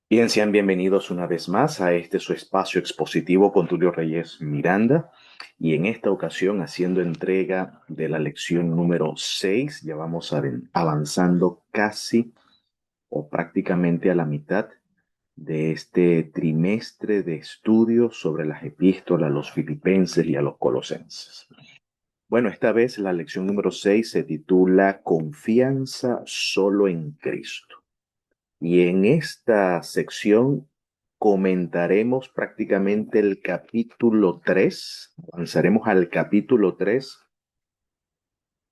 Bien, sean bienvenidos una vez más a este su espacio expositivo con Tulio Reyes Miranda. Y en esta ocasión, haciendo entrega de la lección número 6, ya vamos avanzando casi o prácticamente a la mitad de este trimestre de estudios sobre las epístolas a los filipenses y a los colosenses. Bueno, esta vez la lección número 6 se titula Confianza solo en Cristo. Y en esta sección comentaremos prácticamente el capítulo 3. Avanzaremos al capítulo 3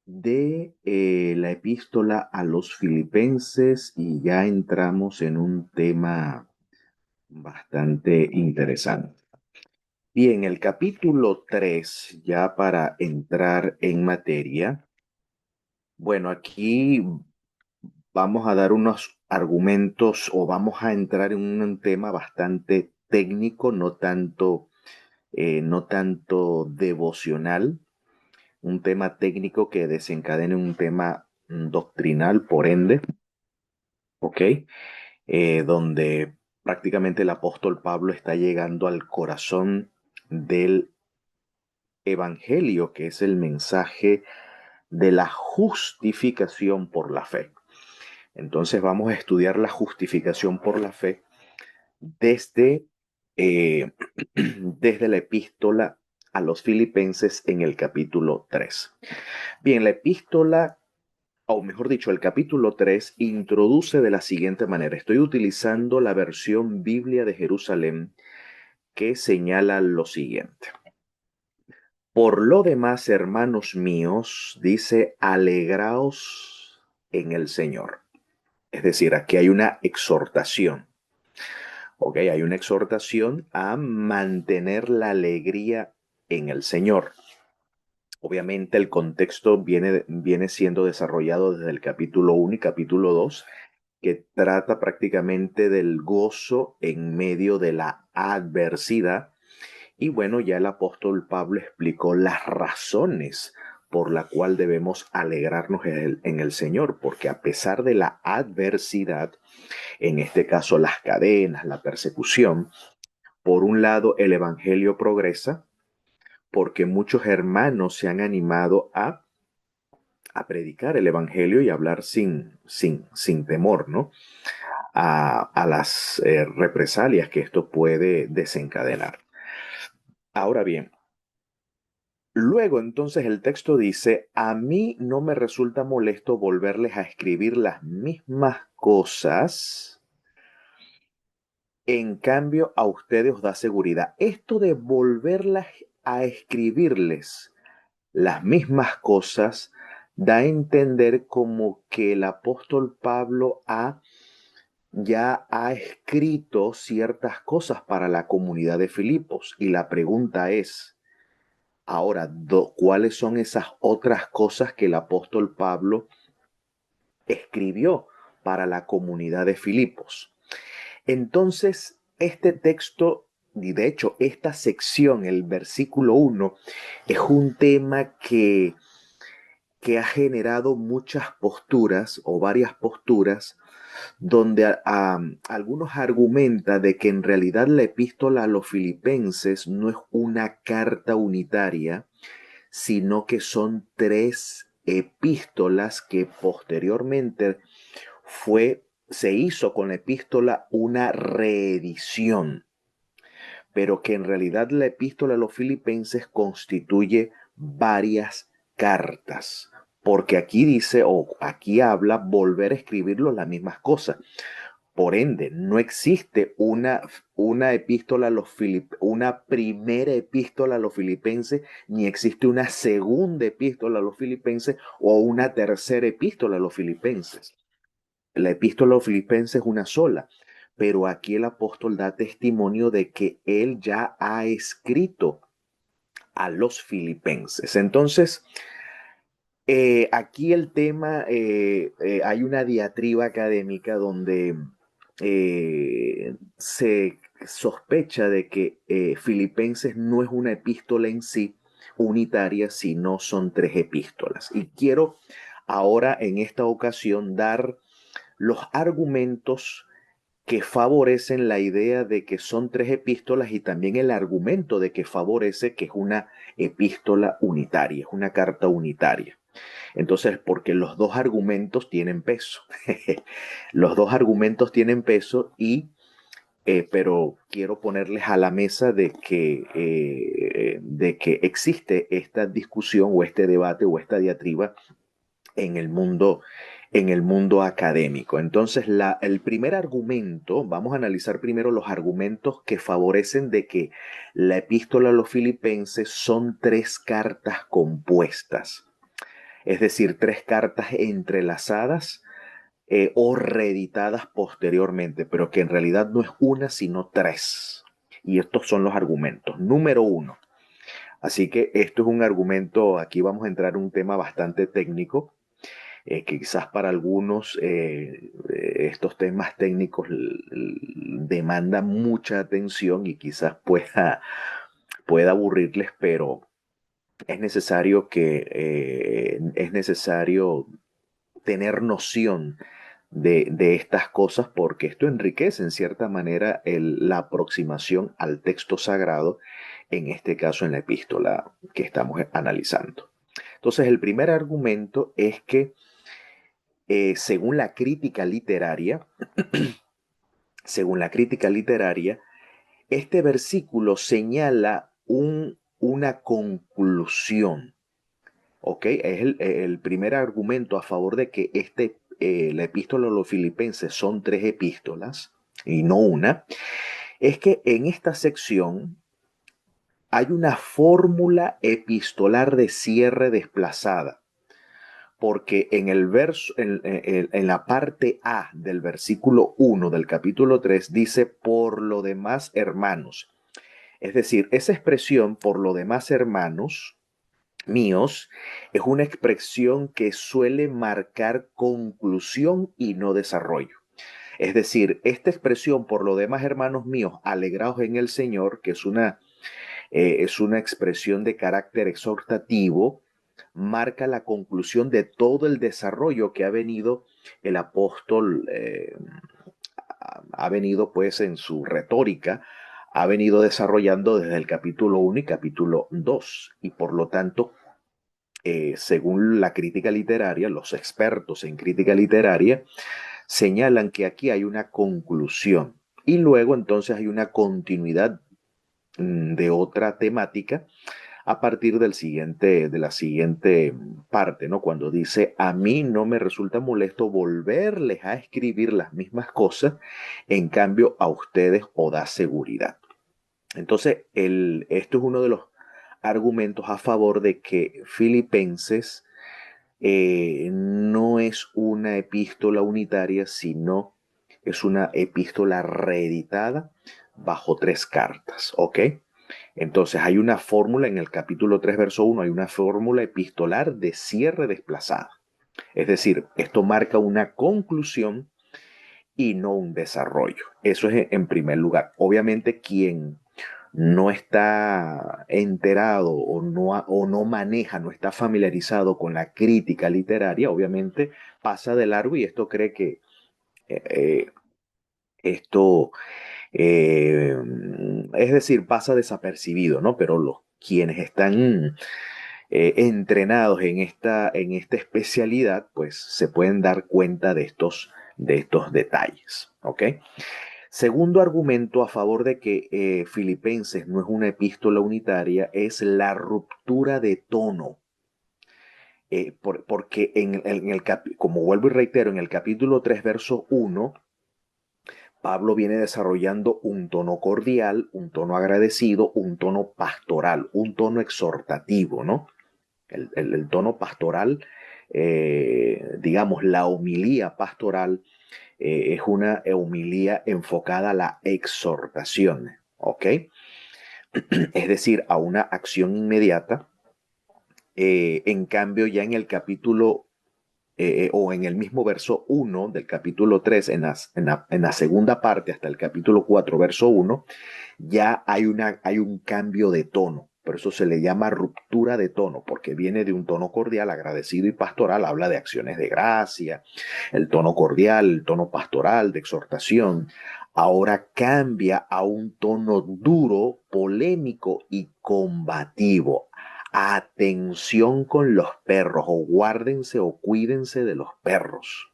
de la epístola a los filipenses y ya entramos en un tema bastante interesante. Bien, el capítulo 3 ya para entrar en materia, bueno, aquí vamos a dar unos argumentos o vamos a entrar en un tema bastante técnico, no tanto devocional, un tema técnico que desencadene un tema doctrinal, por ende, ¿ok? Donde prácticamente el apóstol Pablo está llegando al corazón del evangelio, que es el mensaje de la justificación por la fe. Entonces vamos a estudiar la justificación por la fe desde, eh, desde la epístola a los filipenses en el capítulo 3. Bien, la epístola, o mejor dicho, el capítulo 3 introduce de la siguiente manera. Estoy utilizando la versión Biblia de Jerusalén que señala lo siguiente. Por lo demás, hermanos míos, dice, alegraos en el Señor. Es decir, aquí hay una exhortación. Ok, hay una exhortación a mantener la alegría en el Señor. Obviamente el contexto viene siendo desarrollado desde el capítulo 1 y capítulo 2, que trata prácticamente del gozo en medio de la adversidad. Y bueno, ya el apóstol Pablo explicó las razones por la cual debemos alegrarnos en el Señor, porque a pesar de la adversidad, en este caso las cadenas, la persecución, por un lado, el Evangelio progresa porque muchos hermanos se han animado a predicar el Evangelio y hablar sin temor, ¿no? A las represalias que esto puede desencadenar. Ahora bien, luego entonces el texto dice, a mí no me resulta molesto volverles a escribir las mismas cosas. En cambio, a ustedes os da seguridad. Esto de volverlas a escribirles las mismas cosas da a entender como que el apóstol Pablo ya ha escrito ciertas cosas para la comunidad de Filipos. Y la pregunta es, ahora, ¿cuáles son esas otras cosas que el apóstol Pablo escribió para la comunidad de Filipos? Entonces, este texto, y de hecho esta sección, el versículo 1, es un tema que ha generado muchas posturas o varias posturas donde algunos argumentan de que en realidad la epístola a los filipenses no es una carta unitaria, sino que son tres epístolas que posteriormente se hizo con la epístola una reedición, pero que en realidad la epístola a los filipenses constituye varias cartas, porque aquí dice o aquí habla volver a escribirlo las mismas cosas. Por ende, no existe una epístola a una primera epístola a los filipenses, ni existe una segunda epístola a los filipenses o una tercera epístola a los filipenses. La epístola a los filipenses es una sola, pero aquí el apóstol da testimonio de que él ya ha escrito a los filipenses. Entonces, aquí el tema, hay una diatriba académica donde se sospecha de que Filipenses no es una epístola en sí unitaria, sino son tres epístolas. Y quiero ahora, en esta ocasión, dar los argumentos que favorecen la idea de que son tres epístolas y también el argumento de que favorece que es una epístola unitaria, es una carta unitaria. Entonces, porque los dos argumentos tienen peso. Los dos argumentos tienen peso pero quiero ponerles a la mesa de que existe esta discusión o este debate o esta diatriba en en el mundo académico. Entonces, el primer argumento, vamos a analizar primero los argumentos que favorecen de que la epístola a los filipenses son tres cartas compuestas, es decir, tres cartas entrelazadas o reeditadas posteriormente, pero que en realidad no es una, sino tres. Y estos son los argumentos. Número uno. Así que esto es un argumento, aquí vamos a entrar en un tema bastante técnico, que quizás para algunos estos temas técnicos demandan mucha atención y quizás pueda aburrirles, pero es necesario tener noción de estas cosas porque esto enriquece en cierta manera la aproximación al texto sagrado, en este caso en la epístola que estamos analizando. Entonces, el primer argumento es que según la crítica literaria, según la crítica literaria, este versículo señala una conclusión, ¿ok? Es el primer argumento a favor de que la epístola a los filipenses son tres epístolas y no una, es que en esta sección hay una fórmula epistolar de cierre desplazada, porque en el verso, en la parte A del versículo 1 del capítulo 3 dice, por lo demás, hermanos. Es decir, esa expresión, por lo demás, hermanos míos, es una expresión que suele marcar conclusión y no desarrollo. Es decir, esta expresión, por lo demás, hermanos míos, alegraos en el Señor, que es una expresión de carácter exhortativo, marca la conclusión de todo el desarrollo que ha venido el apóstol, ha venido pues en su retórica, ha venido desarrollando desde el capítulo 1 y capítulo 2, y por lo tanto, según la crítica literaria, los expertos en crítica literaria señalan que aquí hay una conclusión y luego entonces hay una continuidad de otra temática a partir de la siguiente parte, ¿no? Cuando dice, a mí no me resulta molesto volverles a escribir las mismas cosas, en cambio a ustedes os da seguridad. Entonces, esto es uno de los argumentos a favor de que Filipenses no es una epístola unitaria, sino es una epístola reeditada bajo tres cartas, ¿ok? Entonces hay una fórmula en el capítulo 3, verso 1, hay una fórmula epistolar de cierre desplazada. Es decir, esto marca una conclusión y no un desarrollo. Eso es en primer lugar. Obviamente quien no está enterado o no maneja, no está familiarizado con la crítica literaria, obviamente pasa de largo y esto cree que eh, esto eh, es decir, pasa desapercibido, ¿no? Pero quienes están entrenados en esta especialidad, pues se pueden dar cuenta de estos detalles, ¿ok? Segundo argumento a favor de que Filipenses no es una epístola unitaria es la ruptura de tono. Porque como vuelvo y reitero, en el capítulo 3, verso 1, Pablo viene desarrollando un tono cordial, un tono agradecido, un tono pastoral, un tono exhortativo, ¿no? El tono pastoral, digamos, la homilía pastoral es una homilía enfocada a la exhortación, ¿ok? Es decir, a una acción inmediata. En cambio, ya en el capítulo o en el mismo verso 1 del capítulo 3, en la segunda parte hasta el capítulo 4, verso 1, ya hay un cambio de tono. Por eso se le llama ruptura de tono, porque viene de un tono cordial, agradecido y pastoral, habla de acciones de gracia, el tono cordial, el tono pastoral, de exhortación. Ahora cambia a un tono duro, polémico y combativo. Atención con los perros, o guárdense o cuídense de los perros.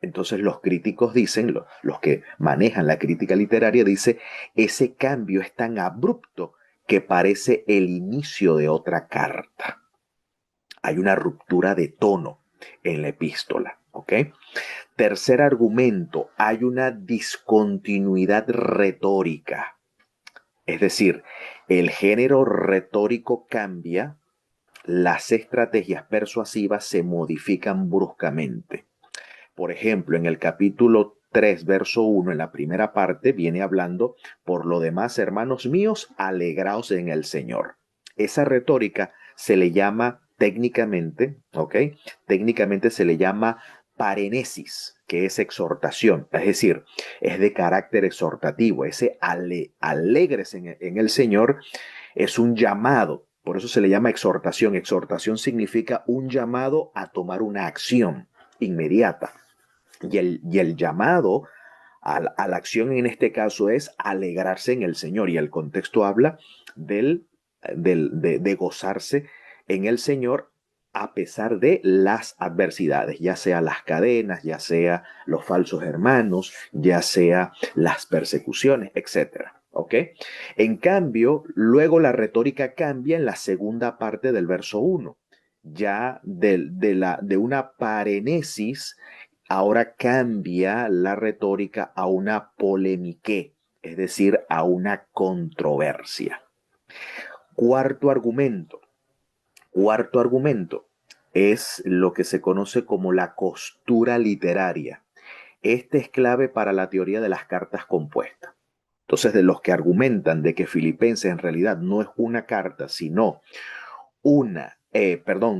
Entonces los críticos dicen, los que manejan la crítica literaria, dice, ese cambio es tan abrupto que parece el inicio de otra carta. Hay una ruptura de tono en la epístola, ¿ok? Tercer argumento, hay una discontinuidad retórica. Es decir, el género retórico cambia, las estrategias persuasivas se modifican bruscamente. Por ejemplo, en el capítulo 3, verso 1, en la primera parte, viene hablando, por lo demás, hermanos míos, alegraos en el Señor. Esa retórica se le llama técnicamente, ¿ok? Técnicamente se le llama parenesis, que es exhortación, es decir, es de carácter exhortativo. Ese alegres en el Señor es un llamado, por eso se le llama exhortación. Exhortación significa un llamado a tomar una acción inmediata. Y el llamado a la acción en este caso es alegrarse en el Señor. Y el contexto habla de gozarse en el Señor a pesar de las adversidades, ya sea las cadenas, ya sea los falsos hermanos, ya sea las persecuciones, etcétera. ¿Ok? En cambio, luego la retórica cambia en la segunda parte del verso 1, ya de una parenesis. Ahora cambia la retórica a una polemique, es decir, a una controversia. Cuarto argumento. Cuarto argumento es lo que se conoce como la costura literaria. Este es clave para la teoría de las cartas compuestas. Entonces, de los que argumentan de que Filipenses en realidad no es una carta, sino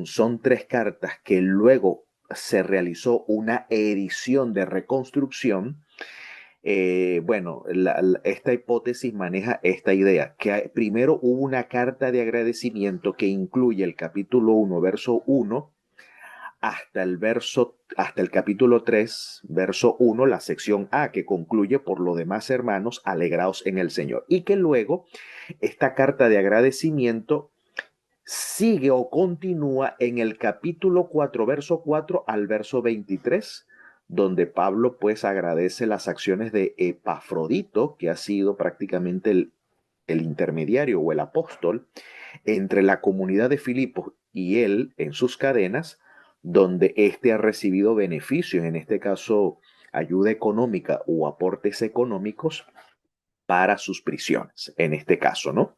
son tres cartas que luego se realizó una edición de reconstrucción. Esta hipótesis maneja esta idea, que primero hubo una carta de agradecimiento que incluye el capítulo 1, verso 1, hasta el capítulo 3, verso 1, la sección A, que concluye, por lo demás, hermanos, alegraos en el Señor. Y que luego esta carta de agradecimiento sigue o continúa en el capítulo 4, verso 4 al verso 23, donde Pablo pues agradece las acciones de Epafrodito, que ha sido prácticamente el intermediario o el apóstol entre la comunidad de Filipos y él en sus cadenas, donde éste ha recibido beneficios, en este caso ayuda económica o aportes económicos para sus prisiones, en este caso, ¿no?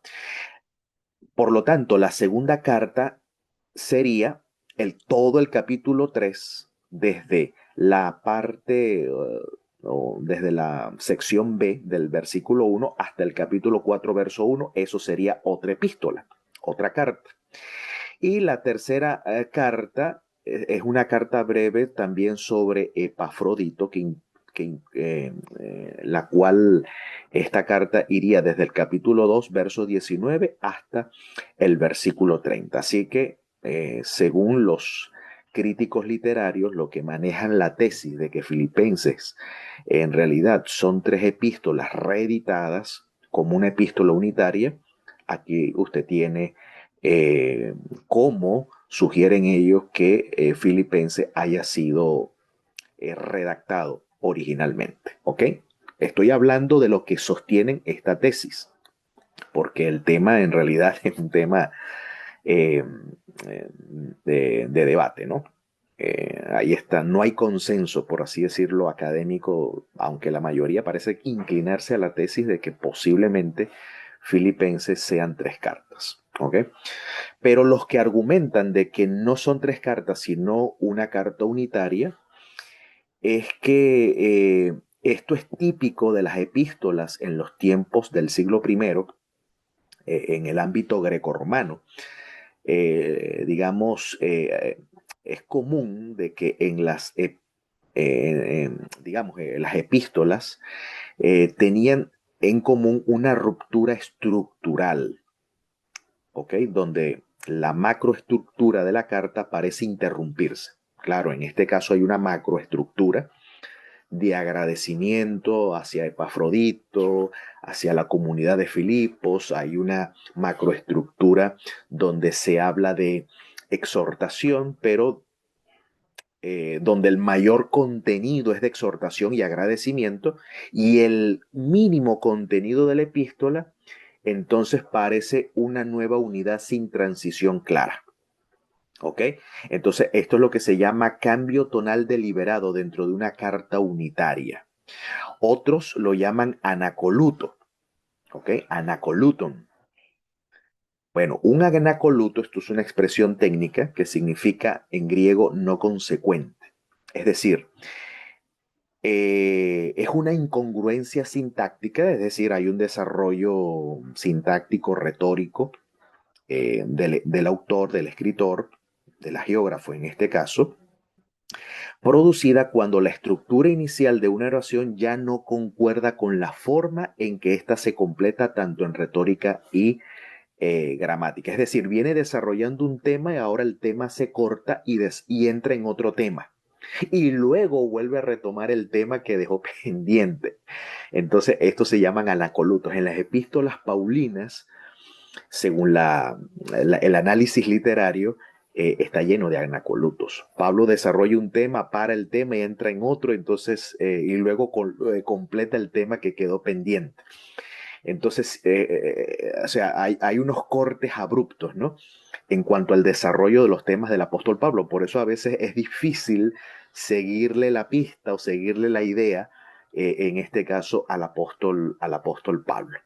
Por lo tanto, la segunda carta sería todo el capítulo 3 desde la parte o desde la sección B del versículo 1 hasta el capítulo 4, verso 1. Eso sería otra epístola, otra carta. Y la tercera carta es una carta breve también sobre Epafrodito, la cual esta carta iría desde el capítulo 2, verso 19, hasta el versículo 30. Así que, según los críticos literarios, lo que manejan la tesis de que Filipenses en realidad son tres epístolas reeditadas como una epístola unitaria, aquí usted tiene cómo sugieren ellos que Filipenses haya sido redactado originalmente. ¿Ok? Estoy hablando de lo que sostienen esta tesis, porque el tema en realidad es un tema eh, de debate, ¿no? Ahí está, no hay consenso, por así decirlo, académico, aunque la mayoría parece inclinarse a la tesis de que posiblemente Filipenses sean tres cartas. ¿Ok? Pero los que argumentan de que no son tres cartas, sino una carta unitaria, es que esto es típico de las epístolas en los tiempos del siglo primero, en el ámbito grecorromano. Digamos, es común de que en las epístolas tenían en común una ruptura estructural. ¿ok? Donde la macroestructura de la carta parece interrumpirse. Claro, en este caso hay una macroestructura de agradecimiento hacia Epafrodito, hacia la comunidad de Filipos, hay una macroestructura donde se habla de exhortación, pero donde el mayor contenido es de exhortación y agradecimiento, y el mínimo contenido de la epístola, entonces parece una nueva unidad sin transición clara. ¿Ok? Entonces, esto es lo que se llama cambio tonal deliberado dentro de una carta unitaria. Otros lo llaman anacoluto. ¿Ok? Anacoluton. Bueno, un anacoluto, esto es una expresión técnica que significa en griego no consecuente. Es decir, es una incongruencia sintáctica, es decir, hay un desarrollo sintáctico, retórico del autor, del escritor, del geógrafo en este caso, producida cuando la estructura inicial de una oración ya no concuerda con la forma en que ésta se completa tanto en retórica y gramática. Es decir, viene desarrollando un tema y ahora el tema se corta y entra en otro tema. Y luego vuelve a retomar el tema que dejó pendiente. Entonces, estos se llaman anacolutos. En las epístolas paulinas, según el análisis literario, está lleno de anacolutos. Pablo desarrolla un tema, para el tema y entra en otro, entonces, y luego completa el tema que quedó pendiente. Entonces, o sea, hay unos cortes abruptos, ¿no? En cuanto al desarrollo de los temas del apóstol Pablo. Por eso a veces es difícil seguirle la pista o seguirle la idea, en este caso, al apóstol Pablo.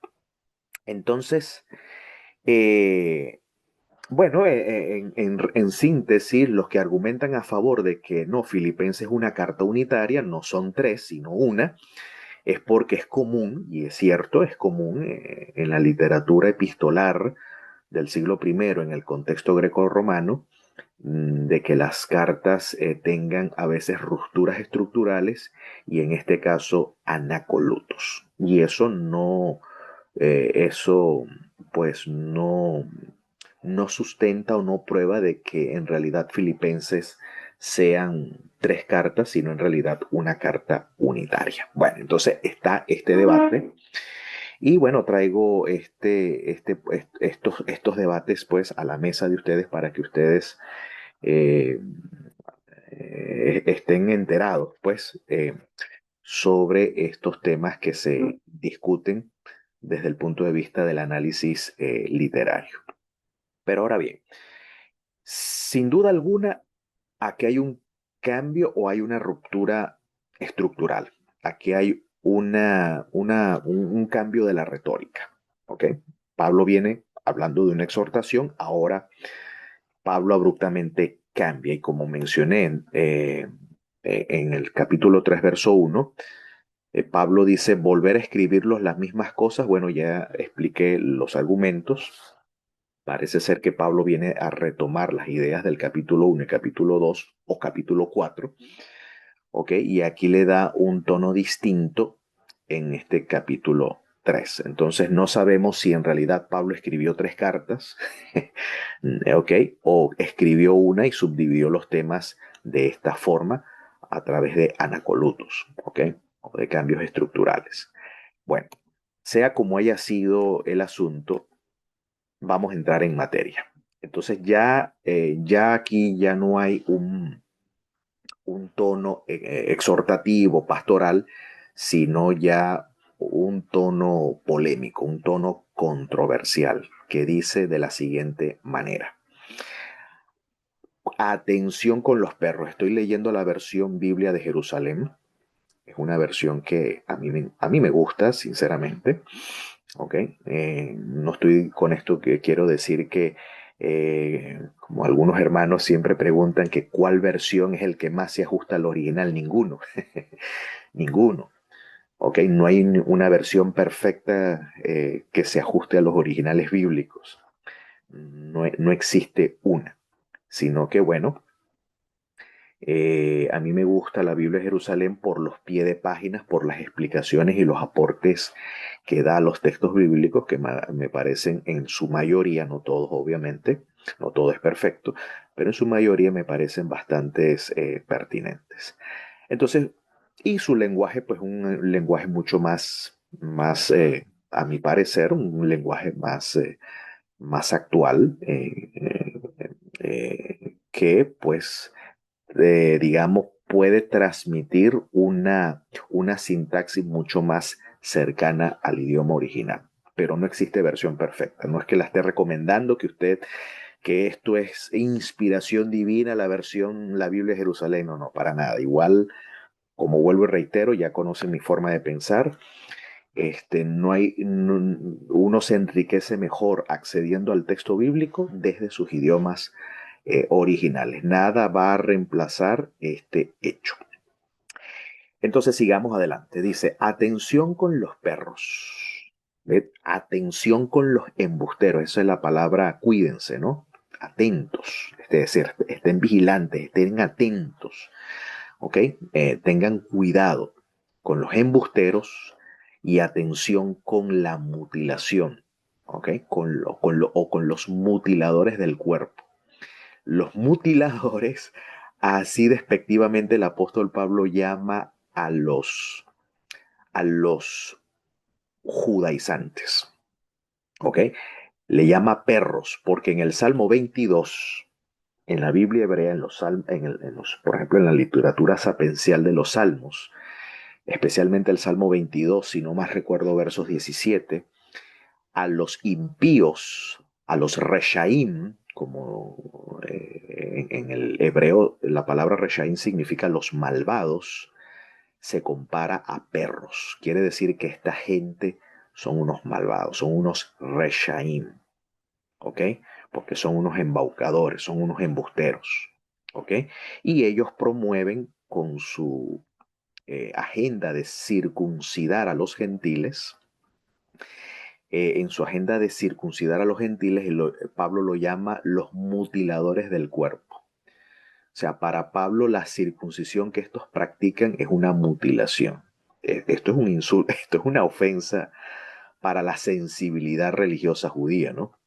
Entonces, eh, bueno, en síntesis, los que argumentan a favor de que no, Filipenses es una carta unitaria, no son tres, sino una, es porque es común, y es cierto, es común en la literatura epistolar del siglo I, en el contexto greco-romano, de que las cartas tengan a veces rupturas estructurales y en este caso anacolutos. Y eso no, eso pues no sustenta o no prueba de que en realidad Filipenses sean tres cartas, sino en realidad una carta unitaria. Bueno, entonces está este debate y bueno, traigo estos debates pues a la mesa de ustedes para que ustedes eh, estén enterados pues sobre estos temas que se discuten desde el punto de vista del análisis literario. Pero ahora bien, sin duda alguna, aquí hay un cambio o hay una ruptura estructural. Aquí hay un cambio de la retórica. ¿Ok? Pablo viene hablando de una exhortación, ahora Pablo abruptamente cambia y como mencioné en el capítulo 3 verso 1, Pablo dice volver a escribirlos las mismas cosas. Bueno, ya expliqué los argumentos. Parece ser que Pablo viene a retomar las ideas del capítulo 1 y capítulo 2 o capítulo 4, ¿ok? Y aquí le da un tono distinto en este capítulo 3. Entonces no sabemos si en realidad Pablo escribió tres cartas, ¿ok? O escribió una y subdividió los temas de esta forma a través de anacolutos, ¿ok? O de cambios estructurales. Bueno, sea como haya sido el asunto, vamos a entrar en materia. Entonces ya aquí ya no hay un tono exhortativo, pastoral, sino ya un tono polémico, un tono controversial, que dice de la siguiente manera. Atención con los perros. Estoy leyendo la versión Biblia de Jerusalén. Es una versión que a mí me gusta, sinceramente. ¿Ok? No estoy con esto que quiero decir que, como algunos hermanos siempre preguntan que cuál versión es el que más se ajusta al original, ninguno, ninguno. ¿Ok? No hay una versión perfecta que se ajuste a los originales bíblicos. No existe una, sino que bueno, A mí me gusta la Biblia de Jerusalén por los pies de páginas, por las explicaciones y los aportes que da a los textos bíblicos, que me parecen en su mayoría, no todos obviamente, no todo es perfecto, pero en su mayoría me parecen bastantes pertinentes. Entonces, y su lenguaje, pues un lenguaje mucho más, a mi parecer, un lenguaje más actual, que pues digamos, puede transmitir una sintaxis mucho más cercana al idioma original. Pero no existe versión perfecta. No es que la esté recomendando que esto es inspiración divina, la versión, la Biblia de Jerusalén. No, no, para nada. Igual, como vuelvo y reitero, ya conocen mi forma de pensar. Uno se enriquece mejor accediendo al texto bíblico desde sus idiomas originales. Nada va a reemplazar este hecho. Entonces sigamos adelante. Dice, atención con los perros. ¿Ve? Atención con los embusteros. Esa es la palabra cuídense, ¿no? Atentos. Es decir, estén vigilantes, estén atentos. ¿Ok? Tengan cuidado con los embusteros y atención con la mutilación. ¿Ok? O con los mutiladores del cuerpo. Los mutiladores, así despectivamente el apóstol Pablo llama a los judaizantes. ¿Ok? Le llama perros, porque en el Salmo 22, en la Biblia hebrea, por ejemplo, en la literatura sapencial de los Salmos, especialmente el Salmo 22, si no más recuerdo versos 17, a los impíos, a los reshaim, como en el hebreo la palabra reshaim significa los malvados, se compara a perros. Quiere decir que esta gente son unos malvados, son unos reshaim, ¿ok? Porque son unos embaucadores, son unos embusteros, ¿ok? Y ellos promueven con su agenda de circuncidar a los gentiles, en su agenda de circuncidar a los gentiles, Pablo lo llama los mutiladores del cuerpo. O sea, para Pablo la circuncisión que estos practican es una mutilación. Esto es un insulto, esto es una ofensa para la sensibilidad religiosa judía, ¿no?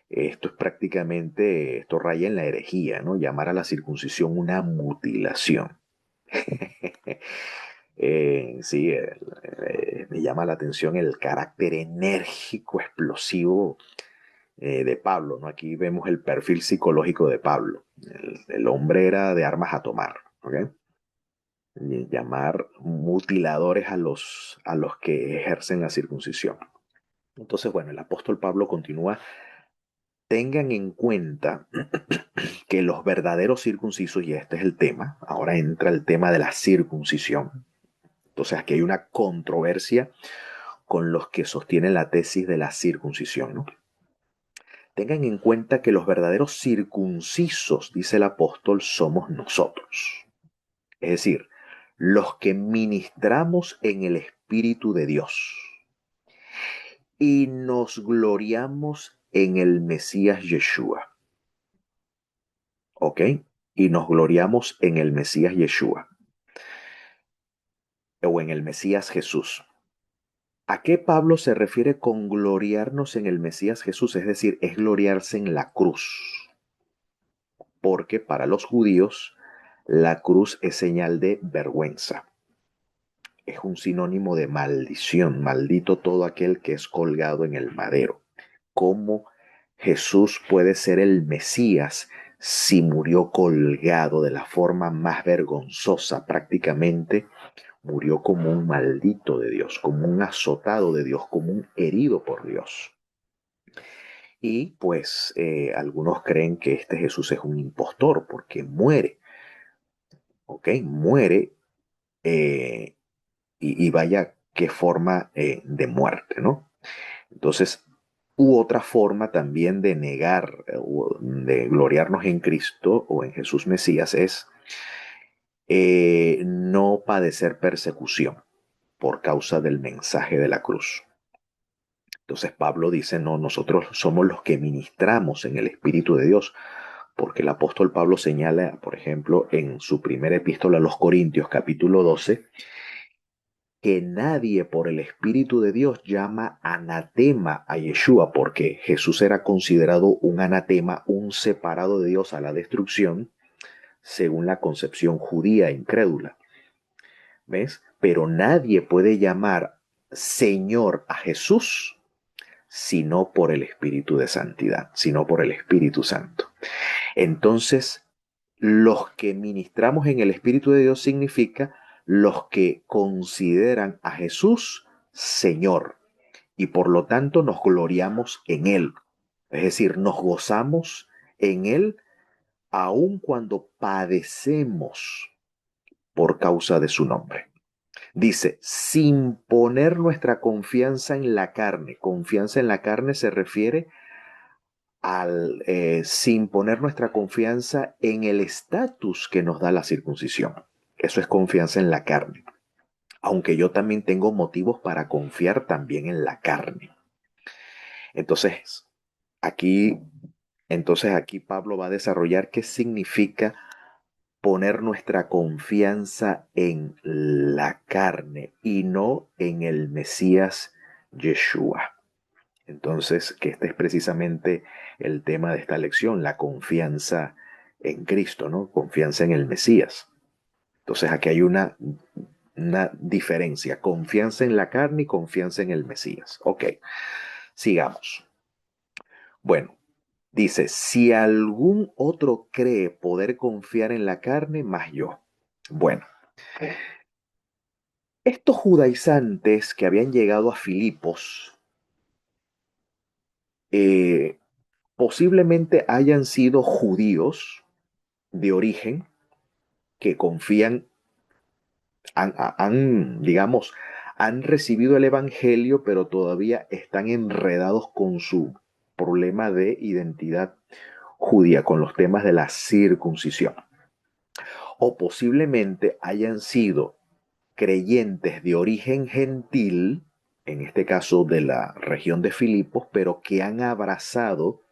Esto es prácticamente, esto raya en la herejía, ¿no? Llamar a la circuncisión una mutilación. Sí, me llama la atención el carácter enérgico, explosivo de Pablo, ¿no? Aquí vemos el perfil psicológico de Pablo. El hombre era de armas a tomar, ¿ok? Y llamar mutiladores a los que ejercen la circuncisión. Entonces, bueno, el apóstol Pablo continúa. Tengan en cuenta que los verdaderos circuncisos, y este es el tema, ahora entra el tema de la circuncisión. Entonces aquí hay una controversia con los que sostienen la tesis de la circuncisión, ¿no? Tengan en cuenta que los verdaderos circuncisos, dice el apóstol, somos nosotros. Es decir, los que ministramos en el Espíritu de Dios y nos gloriamos en el Mesías Yeshua. ¿Ok? Y nos gloriamos en el Mesías Yeshua o en el Mesías Jesús. ¿A qué Pablo se refiere con gloriarnos en el Mesías Jesús? Es decir, es gloriarse en la cruz. Porque para los judíos la cruz es señal de vergüenza. Es un sinónimo de maldición. Maldito todo aquel que es colgado en el madero. ¿Cómo Jesús puede ser el Mesías si murió colgado de la forma más vergonzosa? Prácticamente murió como un maldito de Dios, como un azotado de Dios, como un herido por Dios. Y pues algunos creen que este Jesús es un impostor porque muere, ¿ok? Muere, eh, y vaya qué forma de muerte, ¿no? Entonces, otra forma también de negar, de gloriarnos en Cristo o en Jesús Mesías es no padecer persecución por causa del mensaje de la cruz. Entonces Pablo dice, no, nosotros somos los que ministramos en el Espíritu de Dios. porque el apóstol Pablo señala, por ejemplo, en su primera epístola a los Corintios, capítulo 12, que nadie por el Espíritu de Dios llama anatema a Yeshua, porque Jesús era considerado un anatema, un separado de Dios a la destrucción, según la concepción judía e incrédula. ¿Ves? Pero nadie puede llamar Señor a Jesús sino por el Espíritu de Santidad, sino por el Espíritu Santo. Entonces, los que ministramos en el Espíritu de Dios significa los que consideran a Jesús Señor y por lo tanto nos gloriamos en Él. Es decir, nos gozamos en Él aun cuando padecemos por causa de su nombre. Dice, sin poner nuestra confianza en la carne. Confianza en la carne se refiere sin poner nuestra confianza en el estatus que nos da la circuncisión. Eso es confianza en la carne. Aunque yo también tengo motivos para confiar también en la carne. Entonces, aquí, aquí Pablo va a desarrollar qué significa poner nuestra confianza en la carne y no en el Mesías Yeshua. Entonces, que este es precisamente el tema de esta lección, la confianza en Cristo, ¿no? Confianza en el Mesías. Entonces, aquí hay una diferencia, confianza en la carne y confianza en el Mesías. Ok, sigamos. Bueno, dice, si algún otro cree poder confiar en la carne, más yo. Bueno, estos judaizantes que habían llegado a Filipos, eh, posiblemente hayan sido judíos de origen que confían, digamos, han recibido el Evangelio, pero todavía están enredados con su problema de identidad judía, con los temas de la circuncisión. O posiblemente hayan sido creyentes de origen gentil, en este caso de la región de Filipos, pero que han abrazado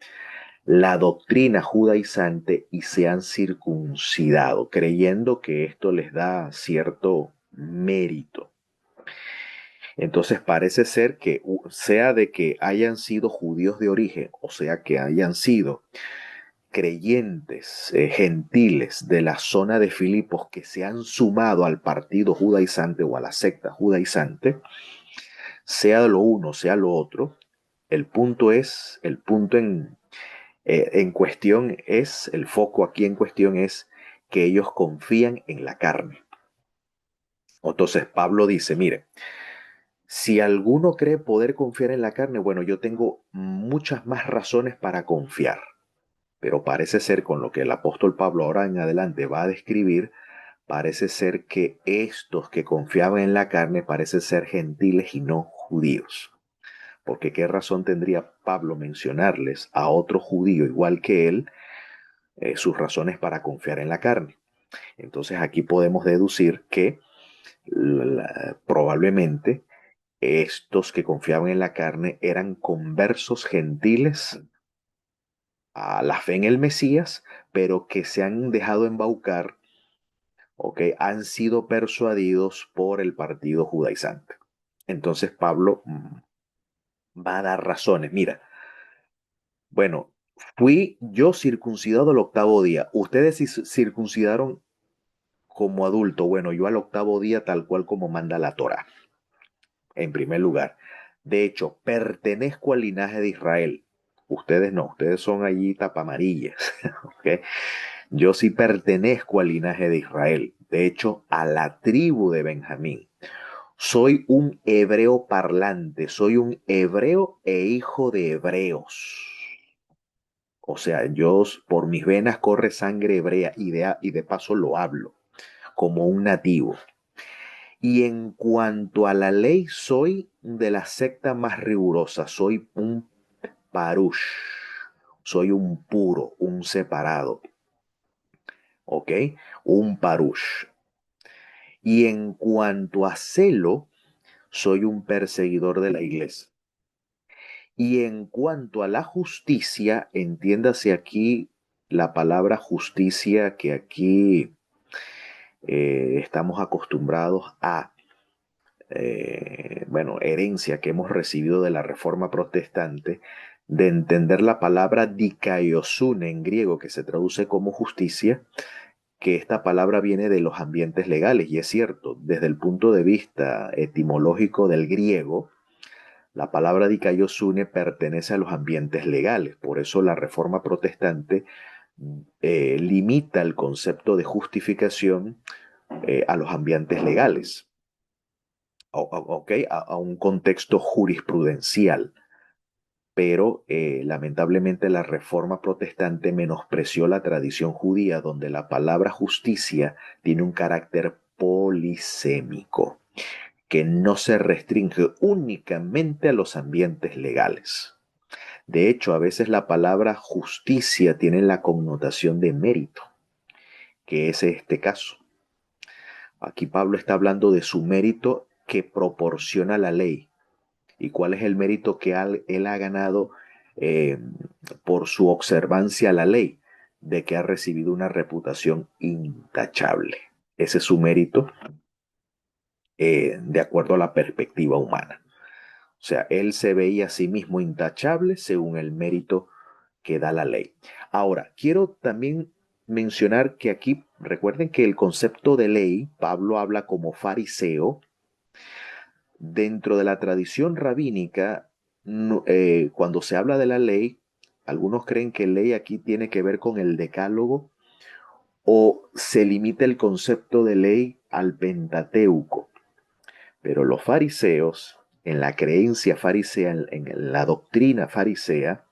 la doctrina judaizante y se han circuncidado, creyendo que esto les da cierto mérito. Entonces parece ser que sea de que hayan sido judíos de origen, o sea que hayan sido creyentes gentiles de la zona de Filipos que se han sumado al partido judaizante o a la secta judaizante, sea lo uno, sea lo otro, el punto en cuestión es, el foco aquí en cuestión es que ellos confían en la carne. Entonces Pablo dice, mire, si alguno cree poder confiar en la carne, bueno, yo tengo muchas más razones para confiar, pero parece ser con lo que el apóstol Pablo ahora en adelante va a describir, parece ser que estos que confiaban en la carne parecen ser gentiles y no judíos. Porque qué razón tendría Pablo mencionarles a otro judío igual que él sus razones para confiar en la carne. Entonces aquí podemos deducir que probablemente estos que confiaban en la carne eran conversos gentiles a la fe en el Mesías, pero que se han dejado embaucar, ¿ok? Han sido persuadidos por el partido judaizante. Entonces Pablo va a dar razones. Mira, bueno, fui yo circuncidado al octavo día. Ustedes circuncidaron como adulto. Bueno, yo al octavo día tal cual como manda la Torah. En primer lugar. De hecho, pertenezco al linaje de Israel. Ustedes no, ustedes son allí tapamarillas. ¿Okay? Yo sí pertenezco al linaje de Israel. De hecho, a la tribu de Benjamín. Soy un hebreo parlante, soy un hebreo e hijo de hebreos. O sea, yo por mis venas corre sangre hebrea y de paso lo hablo como un nativo. Y en cuanto a la ley, soy de la secta más rigurosa, soy un parush, soy un puro, un separado, ¿ok? Un parush. Y en cuanto a celo, soy un perseguidor de la iglesia. Y en cuanto a la justicia, entiéndase aquí la palabra justicia que aquí estamos acostumbrados a, herencia que hemos recibido de la Reforma Protestante, de entender la palabra dikaiosune en griego, que se traduce como justicia, que esta palabra viene de los ambientes legales, y es cierto, desde el punto de vista etimológico del griego, la palabra dikaiosune pertenece a los ambientes legales, por eso la Reforma Protestante limita el concepto de justificación a los ambientes legales, a un contexto jurisprudencial. Pero lamentablemente la Reforma Protestante menospreció la tradición judía, donde la palabra justicia tiene un carácter polisémico, que no se restringe únicamente a los ambientes legales. De hecho, a veces la palabra justicia tiene la connotación de mérito, que es este caso. Aquí Pablo está hablando de su mérito que proporciona la ley. ¿Y cuál es el mérito que él ha ganado eh, por su observancia a la ley? De que ha recibido una reputación intachable. Ese es su mérito de acuerdo a la perspectiva humana. O sea, él se veía a sí mismo intachable según el mérito que da la ley. Ahora, quiero también mencionar que aquí, recuerden que el concepto de ley, Pablo habla como fariseo. Dentro de la tradición rabínica, cuando se habla de la ley, algunos creen que ley aquí tiene que ver con el decálogo o se limita el concepto de ley al Pentateuco. Pero los fariseos, en la creencia farisea, en la doctrina farisea,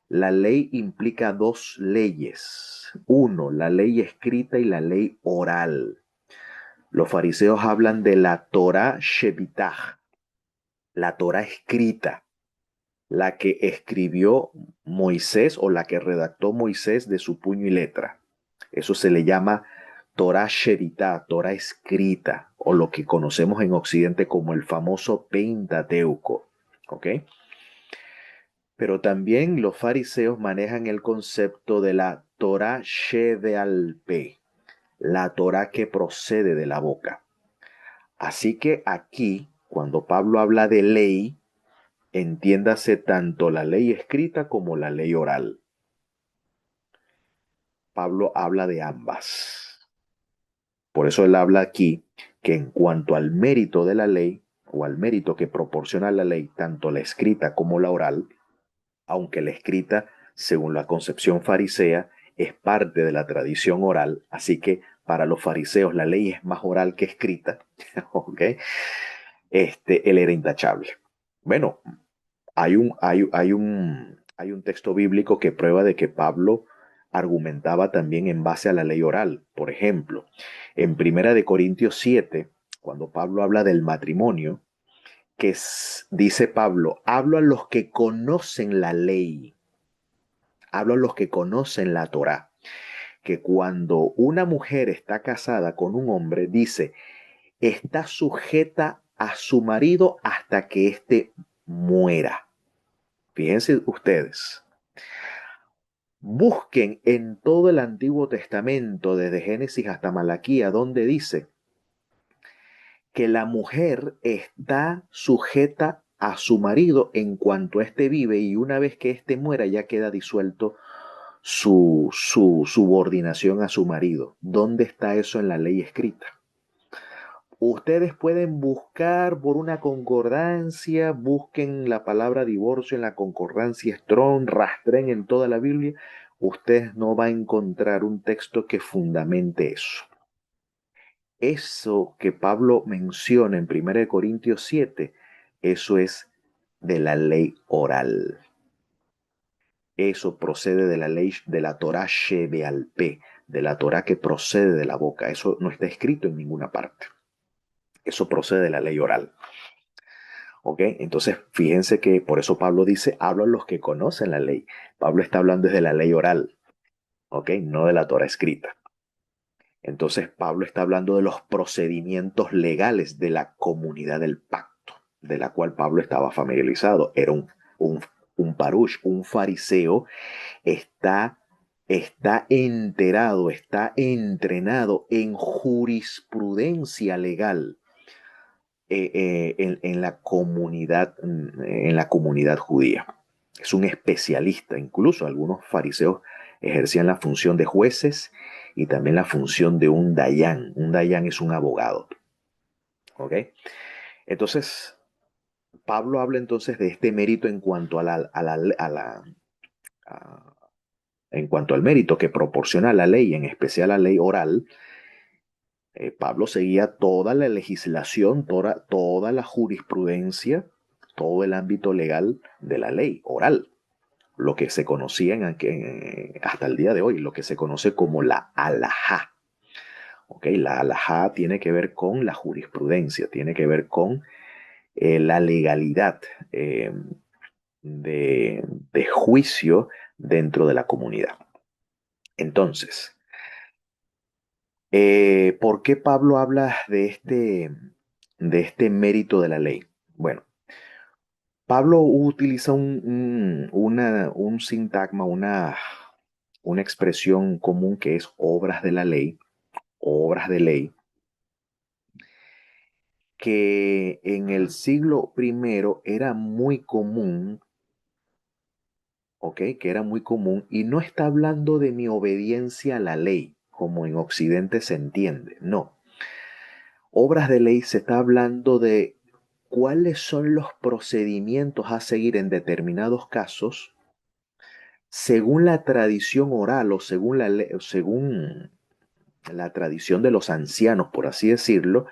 la ley implica dos leyes. Uno, la ley escrita y la ley oral. Los fariseos hablan de la Torah Shebitah, la Torah escrita, la que escribió Moisés o la que redactó Moisés de su puño y letra. Eso se le llama Torah Shebitah, Torah escrita, o lo que conocemos en Occidente como el famoso Pentateuco. ¿Ok? Pero también los fariseos manejan el concepto de la Torah Shebealpe, la Torah que procede de la boca. Así que aquí, cuando Pablo habla de ley, entiéndase tanto la ley escrita como la ley oral. Pablo habla de ambas. Por eso él habla aquí que en cuanto al mérito de la ley, o al mérito que proporciona la ley, tanto la escrita como la oral, aunque la escrita, según la concepción farisea, es parte de la tradición oral, así que para los fariseos la ley es más oral que escrita, ¿ok? Él era intachable. Bueno, hay un texto bíblico que prueba de que Pablo argumentaba también en base a la ley oral. Por ejemplo, en Primera de Corintios 7, cuando Pablo habla del matrimonio, dice Pablo, hablo a los que conocen la ley, hablo a los que conocen la Torá, que cuando una mujer está casada con un hombre, dice, está sujeta a su marido hasta que éste muera. Fíjense ustedes, busquen en todo el Antiguo Testamento, desde Génesis hasta Malaquía, donde dice que la mujer está sujeta a su marido en cuanto éste vive y una vez que éste muera ya queda disuelto su subordinación a su marido. ¿Dónde está eso en la ley escrita? Ustedes pueden buscar por una concordancia, busquen la palabra divorcio en la concordancia Strong, rastren en toda la Biblia, ustedes no van a encontrar un texto que fundamente eso. Eso que Pablo menciona en 1 Corintios 7, eso es de la ley oral. Eso procede de la ley de la Torah Shebealpe, de la Torah que procede de la boca. Eso no está escrito en ninguna parte. Eso procede de la ley oral. ¿Ok? Entonces, fíjense que por eso Pablo dice, hablan los que conocen la ley. Pablo está hablando desde la ley oral, ¿ok? No de la Torah escrita. Entonces, Pablo está hablando de los procedimientos legales de la comunidad del pacto, de la cual Pablo estaba familiarizado. Era un parush, un fariseo, está está enterado, está entrenado en jurisprudencia legal en la comunidad judía. Es un especialista, incluso algunos fariseos ejercían la función de jueces y también la función de un dayán. Un dayán es un abogado. ¿Ok? Entonces, Pablo habla entonces de este mérito en cuanto a, en cuanto al mérito que proporciona la ley, en especial la ley oral. Pablo seguía toda la legislación, toda la jurisprudencia, todo el ámbito legal de la ley oral, lo que se conocía hasta el día de hoy, lo que se conoce como la alajá. ¿Okay? La alajá tiene que ver con la jurisprudencia, tiene que ver con la legalidad de, de juicio dentro de la comunidad. Entonces, ¿por qué Pablo habla de este mérito de la ley? Bueno, Pablo utiliza un sintagma, una expresión común que es obras de ley, que en el siglo primero era muy común, ¿ok? Que era muy común y no está hablando de mi obediencia a la ley, como en Occidente se entiende, no. Obras de ley se está hablando de cuáles son los procedimientos a seguir en determinados casos según la tradición oral o según la tradición de los ancianos, por así decirlo,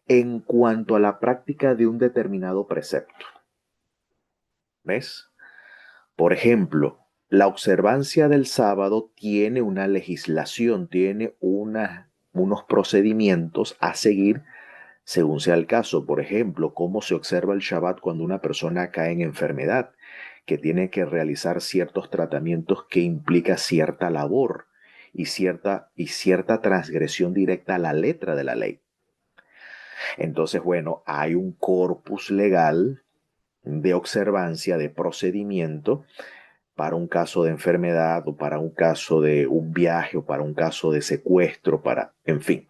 en cuanto a la práctica de un determinado precepto. ¿Ves? Por ejemplo, la observancia del sábado tiene una legislación, tiene unos procedimientos a seguir según sea el caso. Por ejemplo, cómo se observa el Shabbat cuando una persona cae en enfermedad, que tiene que realizar ciertos tratamientos que implica cierta labor y cierta transgresión directa a la letra de la ley. Entonces, bueno, hay un corpus legal de observancia, de procedimiento para un caso de enfermedad o para un caso de un viaje o para un caso de secuestro, en fin.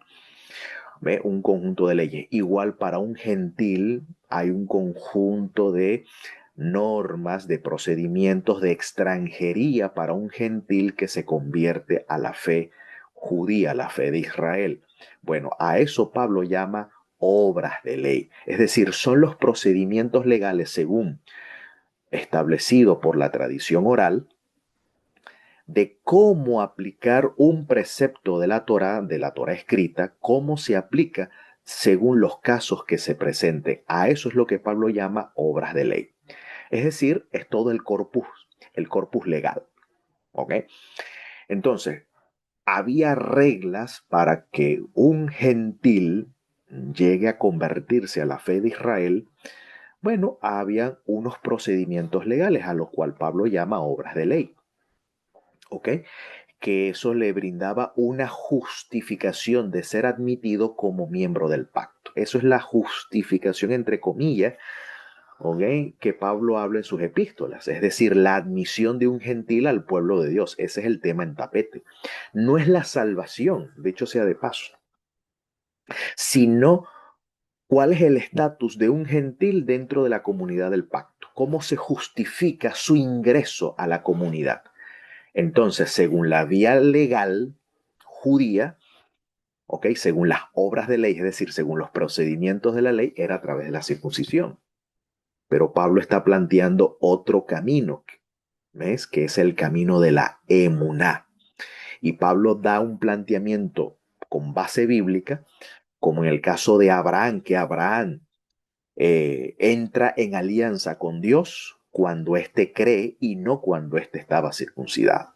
¿Ve? Un conjunto de leyes. Igual para un gentil hay un conjunto de normas, de procedimientos de extranjería para un gentil que se convierte a la fe judía, a la fe de Israel. Bueno, a eso Pablo llama obras de ley. Es decir, son los procedimientos legales según establecido por la tradición oral de cómo aplicar un precepto de la Torá escrita, cómo se aplica según los casos que se presenten. A eso es lo que Pablo llama obras de ley. Es decir, es todo el corpus legal. ¿Ok? Entonces, había reglas para que un gentil llegue a convertirse a la fe de Israel. Bueno, había unos procedimientos legales a los cuales Pablo llama obras de ley. ¿Ok? Que eso le brindaba una justificación de ser admitido como miembro del pacto. Eso es la justificación, entre comillas, ¿okay? Que Pablo habla en sus epístolas, es decir, la admisión de un gentil al pueblo de Dios. Ese es el tema en tapete. No es la salvación, de hecho sea de paso, sino cuál es el estatus de un gentil dentro de la comunidad del pacto, cómo se justifica su ingreso a la comunidad. Entonces, según la vía legal judía, ¿ok? Según las obras de ley, es decir, según los procedimientos de la ley, era a través de la circuncisión. Pero Pablo está planteando otro camino, ¿ves? Que es el camino de la emuná. Y Pablo da un planteamiento con base bíblica, como en el caso de Abraham, que Abraham entra en alianza con Dios cuando éste cree y no cuando éste estaba circuncidado.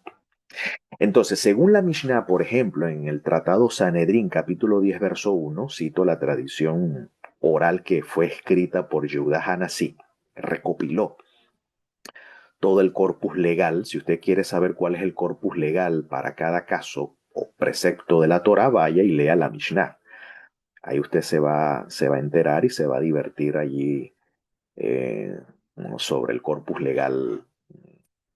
Entonces, según la Mishnah, por ejemplo, en el Tratado Sanedrín, capítulo 10, verso 1, cito la tradición oral que fue escrita por Yehuda Hanasí, recopiló todo el corpus legal. Si usted quiere saber cuál es el corpus legal para cada caso o precepto de la Torah, vaya y lea la Mishnah. Ahí usted se va a enterar y se va a divertir allí sobre el corpus legal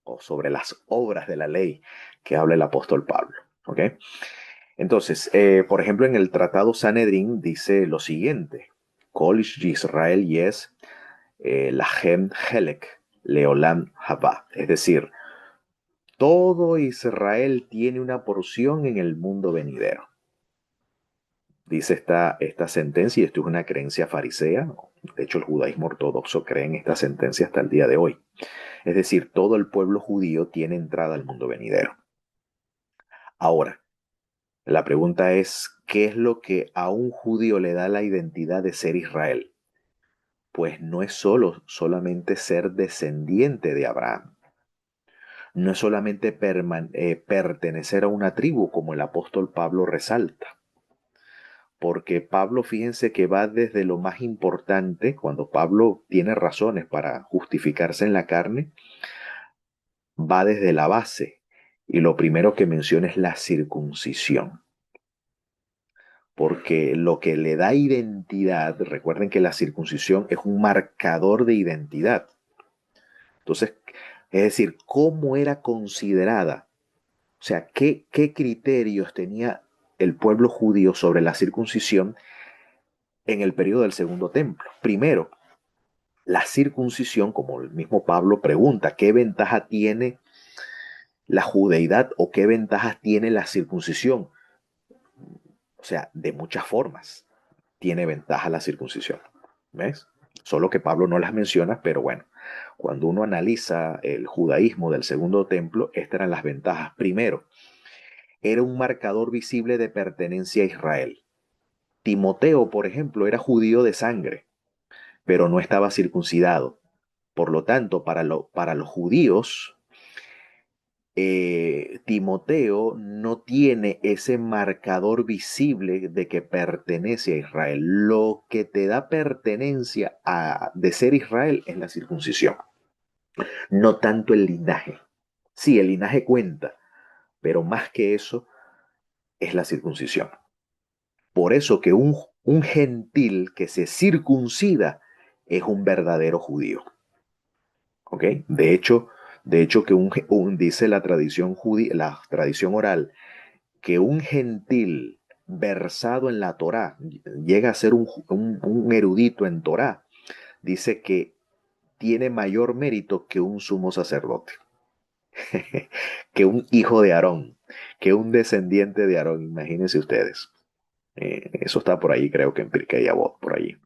o sobre las obras de la ley que habla el apóstol Pablo. ¿Ok? Entonces, por ejemplo, en el Tratado Sanedrín dice lo siguiente: Kol Yisrael yes lahem helek leolam haba. Es decir, todo Israel tiene una porción en el mundo venidero. Dice esta sentencia, y esto es una creencia farisea. De hecho, el judaísmo ortodoxo cree en esta sentencia hasta el día de hoy. Es decir, todo el pueblo judío tiene entrada al mundo venidero. Ahora, la pregunta es, ¿qué es lo que a un judío le da la identidad de ser Israel? Pues no es solamente ser descendiente de Abraham. No es solamente pertenecer a una tribu, como el apóstol Pablo resalta. Porque Pablo, fíjense que va desde lo más importante, cuando Pablo tiene razones para justificarse en la carne, va desde la base. Y lo primero que menciona es la circuncisión. Porque lo que le da identidad, recuerden que la circuncisión es un marcador de identidad. Entonces, es decir, ¿cómo era considerada? O sea, ¿qué criterios tenía el pueblo judío sobre la circuncisión en el periodo del Segundo Templo? Primero, la circuncisión, como el mismo Pablo pregunta, ¿qué ventaja tiene la judeidad o qué ventajas tiene la circuncisión? O sea, de muchas formas tiene ventaja la circuncisión. ¿Ves? Solo que Pablo no las menciona, pero bueno, cuando uno analiza el judaísmo del Segundo Templo, estas eran las ventajas. Primero, era un marcador visible de pertenencia a Israel. Timoteo, por ejemplo, era judío de sangre, pero no estaba circuncidado. Por lo tanto, para los judíos, Timoteo no tiene ese marcador visible de que pertenece a Israel. Lo que te da pertenencia de ser Israel es la circuncisión, no tanto el linaje. Sí, el linaje cuenta, pero más que eso es la circuncisión. Por eso que un gentil que se circuncida es un verdadero judío. ¿Ok? De hecho que dice la tradición judía, la tradición oral, que un gentil versado en la Torá llega a ser un erudito en Torá, dice que tiene mayor mérito que un sumo sacerdote, que un hijo de Aarón, que un descendiente de Aarón, imagínense ustedes. Eso está por ahí, creo que en Pirkei Avot, por allí.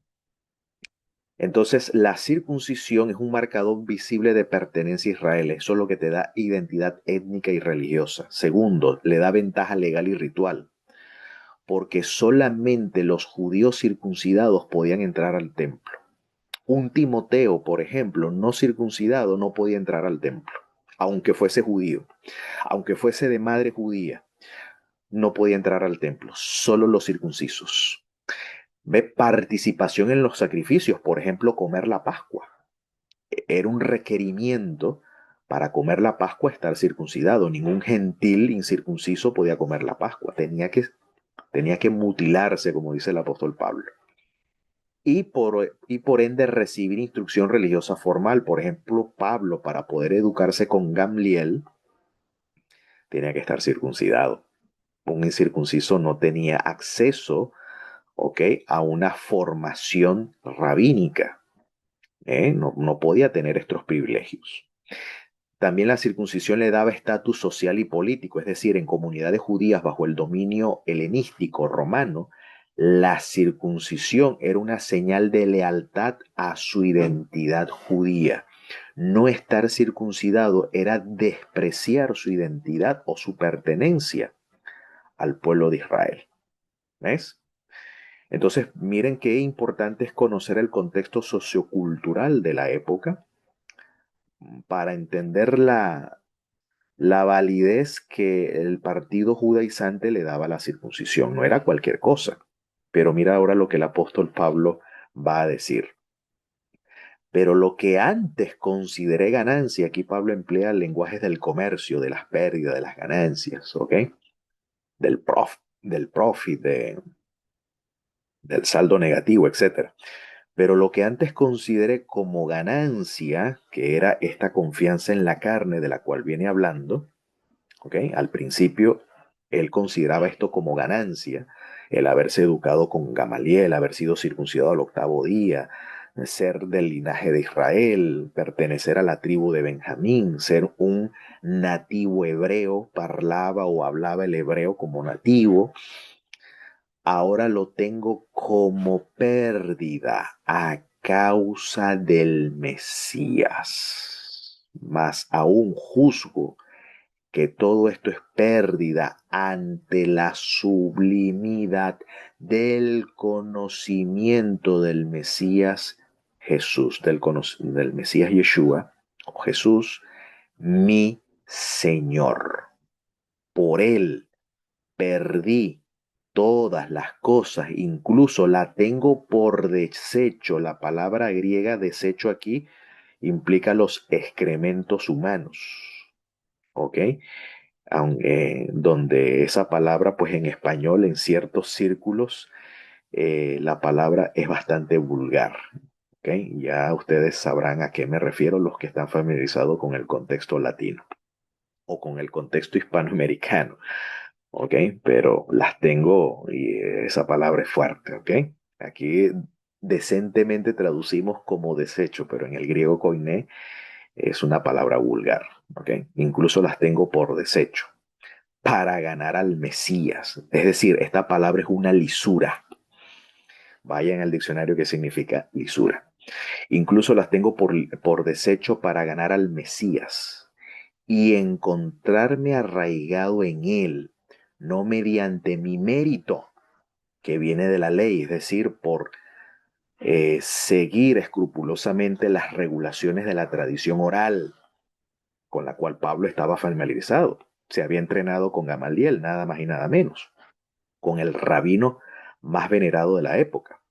Entonces, la circuncisión es un marcador visible de pertenencia a Israel. Eso es lo que te da identidad étnica y religiosa. Segundo, le da ventaja legal y ritual, porque solamente los judíos circuncidados podían entrar al templo. Un Timoteo, por ejemplo, no circuncidado, no podía entrar al templo, aunque fuese judío, aunque fuese de madre judía, no podía entrar al templo, solo los circuncisos. Ve participación en los sacrificios, por ejemplo, comer la Pascua. Era un requerimiento para comer la Pascua estar circuncidado. Ningún gentil incircunciso podía comer la Pascua. Tenía que mutilarse, como dice el apóstol Pablo. Y por ende recibir instrucción religiosa formal. Por ejemplo, Pablo, para poder educarse con Gamliel, tenía que estar circuncidado. Un incircunciso no tenía acceso, ¿ok?, a una formación rabínica. No podía tener estos privilegios. También la circuncisión le daba estatus social y político, es decir, en comunidades judías bajo el dominio helenístico romano, la circuncisión era una señal de lealtad a su identidad judía. No estar circuncidado era despreciar su identidad o su pertenencia al pueblo de Israel. ¿Ves? Entonces, miren qué importante es conocer el contexto sociocultural de la época para entender la validez que el partido judaizante le daba a la circuncisión. No era cualquier cosa. Pero mira ahora lo que el apóstol Pablo va a decir. Pero lo que antes consideré ganancia, aquí Pablo emplea lenguajes del comercio, de las pérdidas, de las ganancias, ¿ok? Del profit, del saldo negativo, etcétera. Pero lo que antes consideré como ganancia, que era esta confianza en la carne de la cual viene hablando, ¿ok? Al principio, él consideraba esto como ganancia, el haberse educado con Gamaliel, haber sido circuncidado al octavo día, ser del linaje de Israel, pertenecer a la tribu de Benjamín, ser un nativo hebreo, parlaba o hablaba el hebreo como nativo. Ahora lo tengo como pérdida a causa del Mesías. Mas aún juzgo que todo esto es pérdida ante la sublimidad del conocimiento del Mesías Jesús, del Mesías Yeshua, o Jesús, mi Señor. Por él perdí todas las cosas, incluso la tengo por desecho. La palabra griega desecho aquí implica los excrementos humanos, ¿ok? Aunque, donde esa palabra, pues en español, en ciertos círculos, la palabra es bastante vulgar. ¿Ok? Ya ustedes sabrán a qué me refiero los que están familiarizados con el contexto latino o con el contexto hispanoamericano. ¿Ok? Pero las tengo y esa palabra es fuerte. ¿Ok? Aquí decentemente traducimos como desecho, pero en el griego koiné es una palabra vulgar. ¿Ok? Incluso las tengo por desecho para ganar al Mesías. Es decir, esta palabra es una lisura. Vayan al diccionario que significa lisura. Incluso las tengo por desecho para ganar al Mesías y encontrarme arraigado en él, no mediante mi mérito que viene de la ley, es decir, por seguir escrupulosamente las regulaciones de la tradición oral con la cual Pablo estaba familiarizado. Se había entrenado con Gamaliel, nada más y nada menos, con el rabino más venerado de la época,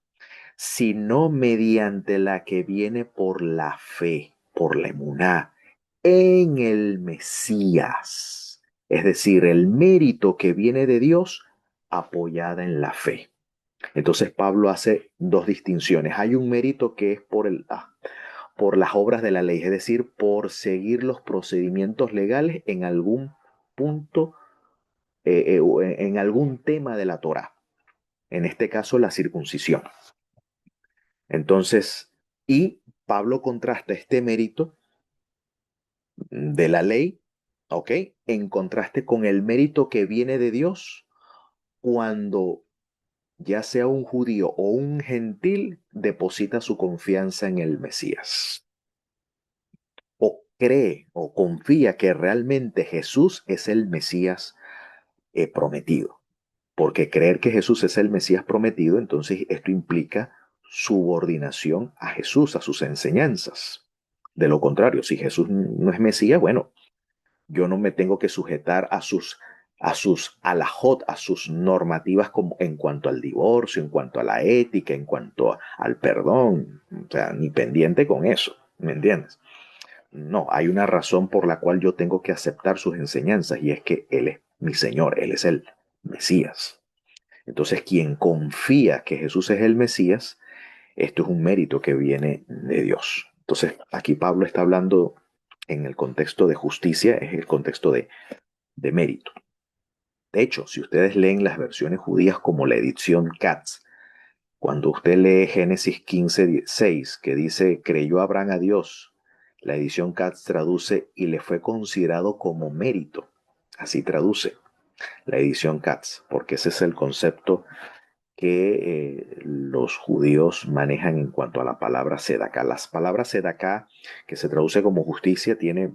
sino mediante la que viene por la fe, por la emuná, en el Mesías, es decir, el mérito que viene de Dios apoyada en la fe. Entonces Pablo hace dos distinciones. Hay un mérito que es por las obras de la ley, es decir, por seguir los procedimientos legales en algún punto, en algún tema de la Torá, en este caso la circuncisión. Entonces, y Pablo contrasta este mérito de la ley, ¿ok? En contraste con el mérito que viene de Dios cuando ya sea un judío o un gentil deposita su confianza en el Mesías. O cree o confía que realmente Jesús es el Mesías prometido. Porque creer que Jesús es el Mesías prometido, entonces esto implica subordinación a Jesús, a sus enseñanzas. De lo contrario, si Jesús no es Mesías, bueno, yo no me tengo que sujetar a sus alajot, a sus normativas como en cuanto al divorcio, en cuanto a la ética, en cuanto al perdón. O sea, ni pendiente con eso, ¿me entiendes? No, hay una razón por la cual yo tengo que aceptar sus enseñanzas y es que Él es mi Señor, Él es el Mesías. Entonces, quien confía que Jesús es el Mesías, esto es un mérito que viene de Dios. Entonces, aquí Pablo está hablando en el contexto de justicia, es el contexto de mérito. De hecho, si ustedes leen las versiones judías como la edición Katz, cuando usted lee Génesis 15:6, que dice, creyó Abraham a Dios, la edición Katz traduce y le fue considerado como mérito. Así traduce la edición Katz, porque ese es el concepto que los judíos manejan en cuanto a la palabra sedaká. Las palabras sedaká, que se traduce como justicia, tiene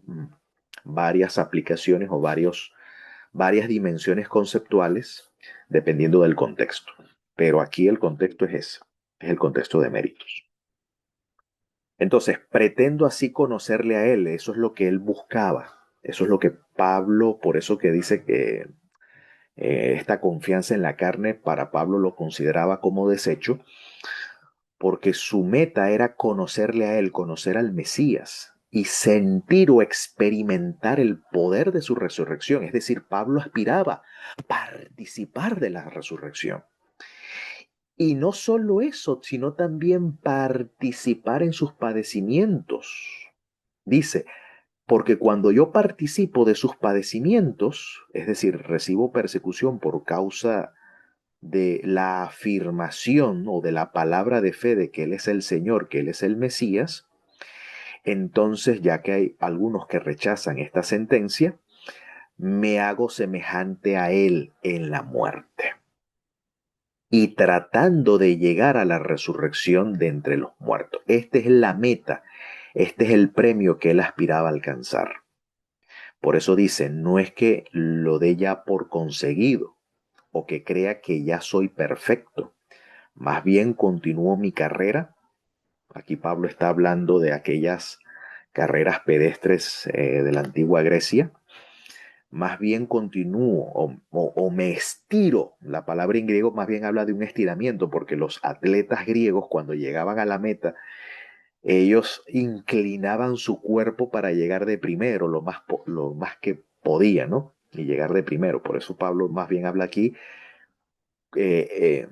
varias aplicaciones o varias dimensiones conceptuales dependiendo del contexto. Pero aquí el contexto es ese, es el contexto de méritos. Entonces, pretendo así conocerle a él, eso es lo que él buscaba, eso es lo que Pablo, por eso que dice que esta confianza en la carne para Pablo lo consideraba como desecho, porque su meta era conocerle a él, conocer al Mesías y sentir o experimentar el poder de su resurrección. Es decir, Pablo aspiraba a participar de la resurrección. Y no solo eso, sino también participar en sus padecimientos. Dice, Porque cuando yo participo de sus padecimientos, es decir, recibo persecución por causa de la afirmación o de la palabra de fe de que Él es el Señor, que Él es el Mesías, entonces, ya que hay algunos que rechazan esta sentencia, me hago semejante a Él en la muerte y tratando de llegar a la resurrección de entre los muertos. Esta es la meta, este es el premio que Él aspiraba a alcanzar. Por eso dice, no es que lo dé ya por conseguido o que crea que ya soy perfecto, más bien continúo mi carrera. Aquí Pablo está hablando de aquellas carreras pedestres de la antigua Grecia. Más bien continúo o me estiro. La palabra en griego más bien habla de un estiramiento, porque los atletas griegos cuando llegaban a la meta, ellos inclinaban su cuerpo para llegar de primero, lo más que podía, ¿no? Y llegar de primero. Por eso Pablo más bien habla aquí eh,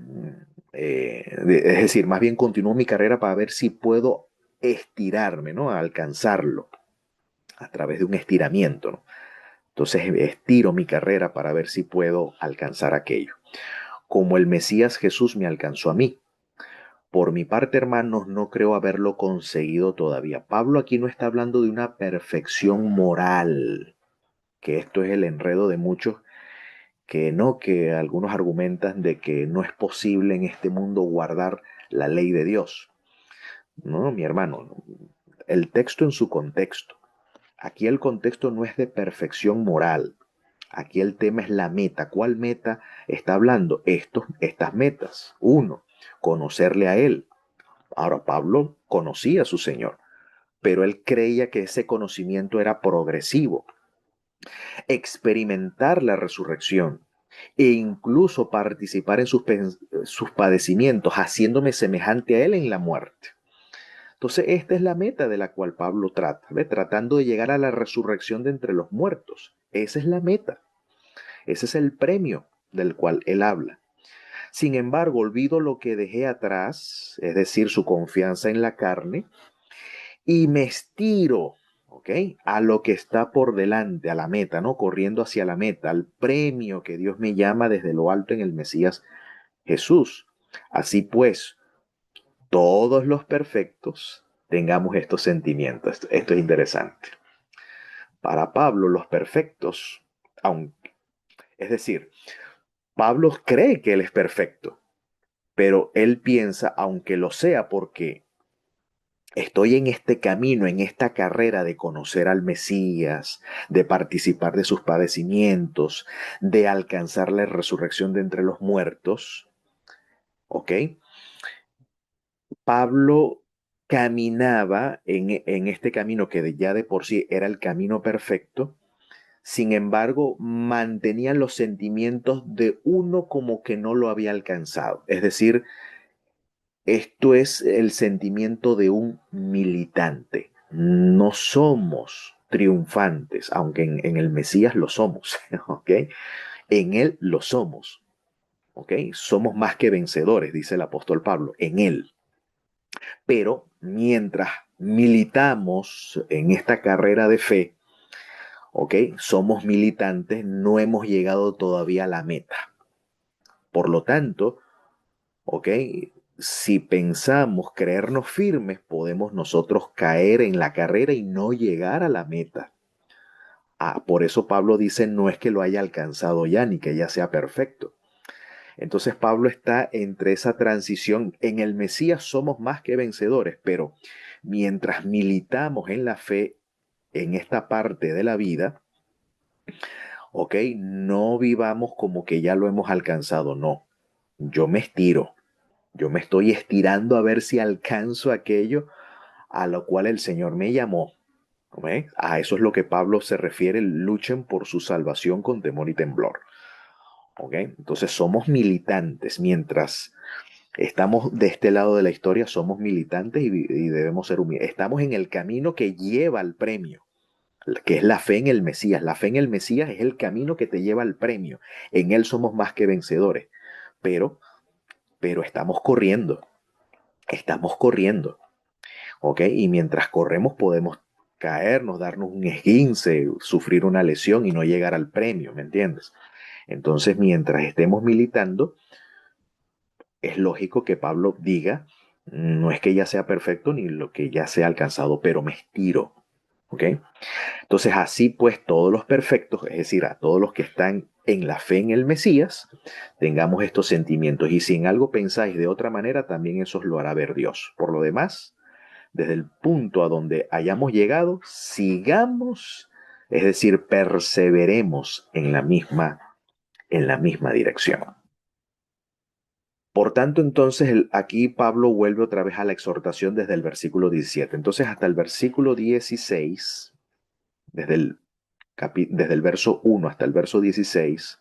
es decir, más bien continúo mi carrera para ver si puedo estirarme, ¿no? A alcanzarlo a través de un estiramiento, ¿no? Entonces estiro mi carrera para ver si puedo alcanzar aquello. Como el Mesías Jesús me alcanzó a mí. Por mi parte, hermanos, no creo haberlo conseguido todavía. Pablo aquí no está hablando de una perfección moral, que esto es el enredo de muchos que no, que algunos argumentan de que no es posible en este mundo guardar la ley de Dios. No, mi hermano, el texto en su contexto. Aquí el contexto no es de perfección moral. Aquí el tema es la meta. ¿Cuál meta está hablando? Estas metas. Uno, conocerle a Él. Ahora, Pablo conocía a su Señor, pero él creía que ese conocimiento era progresivo. Experimentar la resurrección e incluso participar en sus padecimientos, haciéndome semejante a Él en la muerte. Entonces, esta es la meta de la cual Pablo trata, ¿ve? Tratando de llegar a la resurrección de entre los muertos. Esa es la meta, ese es el premio del cual él habla. Sin embargo, olvido lo que dejé atrás, es decir, su confianza en la carne, y me estiro, ¿ok? A lo que está por delante, a la meta, ¿no? Corriendo hacia la meta, al premio que Dios me llama desde lo alto en el Mesías Jesús. Así pues, todos los perfectos tengamos estos sentimientos. Esto es interesante. Para Pablo, los perfectos, aunque, es decir, Pablo cree que él es perfecto, pero él piensa, aunque lo sea, porque estoy en este camino, en esta carrera de conocer al Mesías, de participar de sus padecimientos, de alcanzar la resurrección de entre los muertos, ¿ok? Pablo caminaba en este camino que ya de por sí era el camino perfecto, sin embargo, mantenía los sentimientos de uno como que no lo había alcanzado. Es decir, esto es el sentimiento de un militante. No somos triunfantes, aunque en el Mesías lo somos, ¿ok? En Él lo somos, ¿ok? Somos más que vencedores, dice el apóstol Pablo, en Él. Pero mientras militamos en esta carrera de fe, ¿ok? Somos militantes, no hemos llegado todavía a la meta. Por lo tanto, ¿ok? Si pensamos creernos firmes, podemos nosotros caer en la carrera y no llegar a la meta. Por eso Pablo dice, no es que lo haya alcanzado ya, ni que ya sea perfecto. Entonces Pablo está entre esa transición. En el Mesías somos más que vencedores, pero mientras militamos en la fe, en esta parte de la vida, ¿ok? No vivamos como que ya lo hemos alcanzado, no. Yo me estiro, yo me estoy estirando a ver si alcanzo aquello a lo cual el Señor me llamó. ¿Ve? A eso es lo que Pablo se refiere, luchen por su salvación con temor y temblor. ¿Ok? Entonces somos militantes, mientras estamos de este lado de la historia, somos militantes y debemos ser humildes. Estamos en el camino que lleva al premio, que es la fe en el Mesías. La fe en el Mesías es el camino que te lleva al premio. En él somos más que vencedores, pero, pero estamos corriendo, ¿ok? Y mientras corremos podemos caernos, darnos un esguince, sufrir una lesión y no llegar al premio, ¿me entiendes? Entonces, mientras estemos militando, es lógico que Pablo diga, no es que ya sea perfecto ni lo que ya sea alcanzado, pero me estiro, ¿ok? Entonces, así pues, todos los perfectos, es decir, a todos los que están en la fe en el Mesías, tengamos estos sentimientos. Y si en algo pensáis de otra manera, también eso os lo hará ver Dios. Por lo demás, desde el punto a donde hayamos llegado, sigamos, es decir, perseveremos en la misma dirección. Por tanto, entonces, aquí Pablo vuelve otra vez a la exhortación desde el versículo 17. Entonces, hasta el versículo 16, desde el verso 1 hasta el verso 16,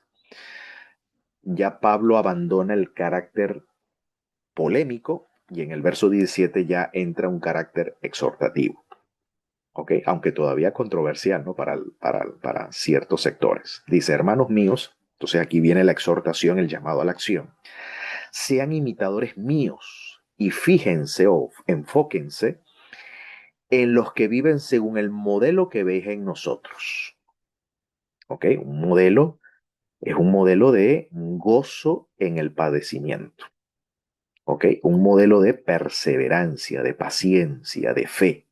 ya Pablo abandona el carácter polémico y en el verso 17 ya entra un carácter exhortativo. ¿Ok? Aunque todavía controversial, ¿no? Para ciertos sectores. Dice, hermanos míos, entonces aquí viene la exhortación, el llamado a la acción. Sean imitadores míos y fíjense o enfóquense en los que viven según el modelo que veis en nosotros. ¿Ok? Un modelo es un modelo de gozo en el padecimiento. ¿Ok? Un modelo de perseverancia, de paciencia, de fe.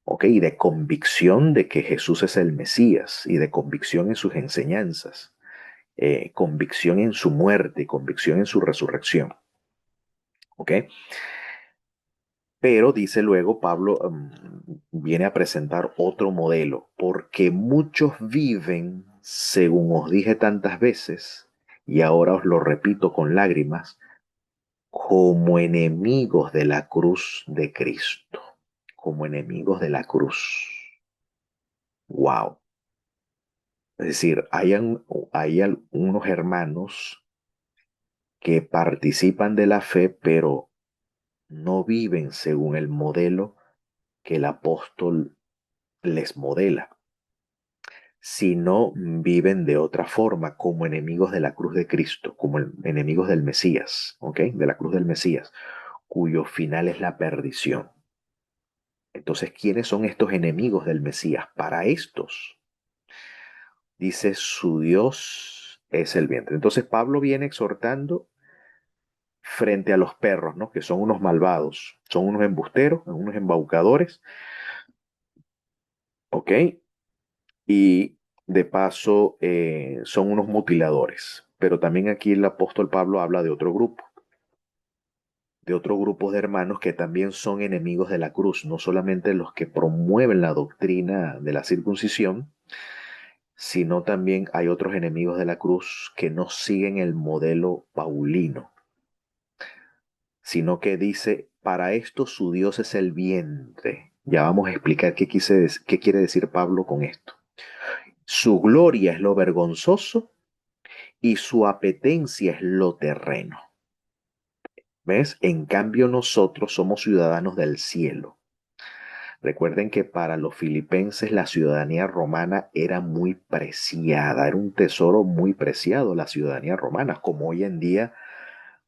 ¿Ok? Y de convicción de que Jesús es el Mesías y de convicción en sus enseñanzas, convicción en su muerte, convicción en su resurrección. ¿Ok? Pero dice luego Pablo, viene a presentar otro modelo, porque muchos viven, según os dije tantas veces, y ahora os lo repito con lágrimas, como enemigos de la cruz de Cristo, como enemigos de la cruz. Wow. Es decir, hay unos hermanos que participan de la fe, pero no viven según el modelo que el apóstol les modela, sino viven de otra forma, como enemigos de la cruz de Cristo, como enemigos del Mesías, ¿ok? De la cruz del Mesías, cuyo final es la perdición. Entonces, ¿quiénes son estos enemigos del Mesías? Para estos, dice, su Dios es el vientre. Entonces, Pablo viene exhortando frente a los perros, ¿no? Que son unos malvados, son unos embusteros, unos embaucadores, ¿ok? Y de paso son unos mutiladores. Pero también aquí el apóstol Pablo habla de otro grupo de hermanos que también son enemigos de la cruz, no solamente los que promueven la doctrina de la circuncisión, sino también hay otros enemigos de la cruz que no siguen el modelo paulino, sino que dice, para esto su Dios es el vientre. Ya vamos a explicar qué quiere decir Pablo con esto. Su gloria es lo vergonzoso y su apetencia es lo terreno. ¿Ves? En cambio nosotros somos ciudadanos del cielo. Recuerden que para los filipenses la ciudadanía romana era muy preciada, era un tesoro muy preciado la ciudadanía romana, como hoy en día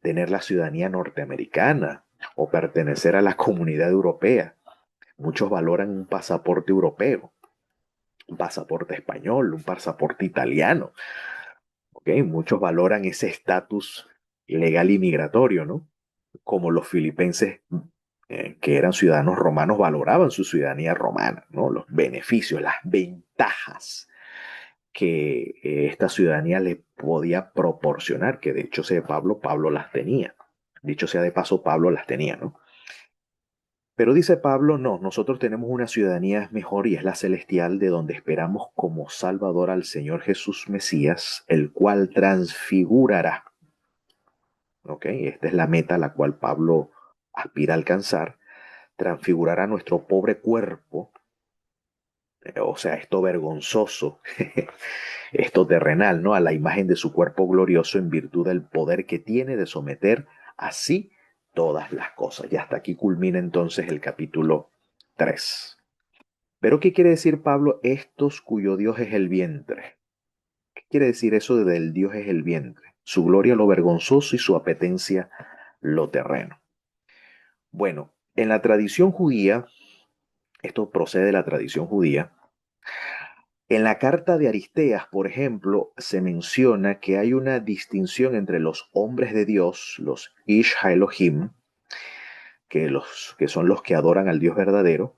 tener la ciudadanía norteamericana o pertenecer a la comunidad europea. Muchos valoran un pasaporte europeo, un pasaporte español, un pasaporte italiano. ¿Okay? Muchos valoran ese estatus legal y migratorio, ¿no? Como los filipenses que eran ciudadanos romanos valoraban su ciudadanía romana, ¿no? Los beneficios, las ventajas que esta ciudadanía le podía proporcionar, que de hecho sea Pablo las tenía. Dicho sea de paso, Pablo las tenía, ¿no? Pero dice Pablo, no, nosotros tenemos una ciudadanía mejor y es la celestial, de donde esperamos como Salvador al Señor Jesús Mesías, el cual transfigurará. ¿Ok? Esta es la meta a la cual Pablo aspira a alcanzar, transfigurará nuestro pobre cuerpo, o sea, esto vergonzoso, esto terrenal, ¿no? A la imagen de su cuerpo glorioso en virtud del poder que tiene de someter así todas las cosas. Y hasta aquí culmina entonces el capítulo 3. Pero ¿qué quiere decir Pablo? Estos cuyo Dios es el vientre. ¿Qué quiere decir eso de del Dios es el vientre? Su gloria lo vergonzoso y su apetencia lo terreno. Bueno, en la tradición judía Esto procede de la tradición judía. En la carta de Aristeas, por ejemplo, se menciona que hay una distinción entre los hombres de Dios, los Ish HaElohim, que son los que adoran al Dios verdadero,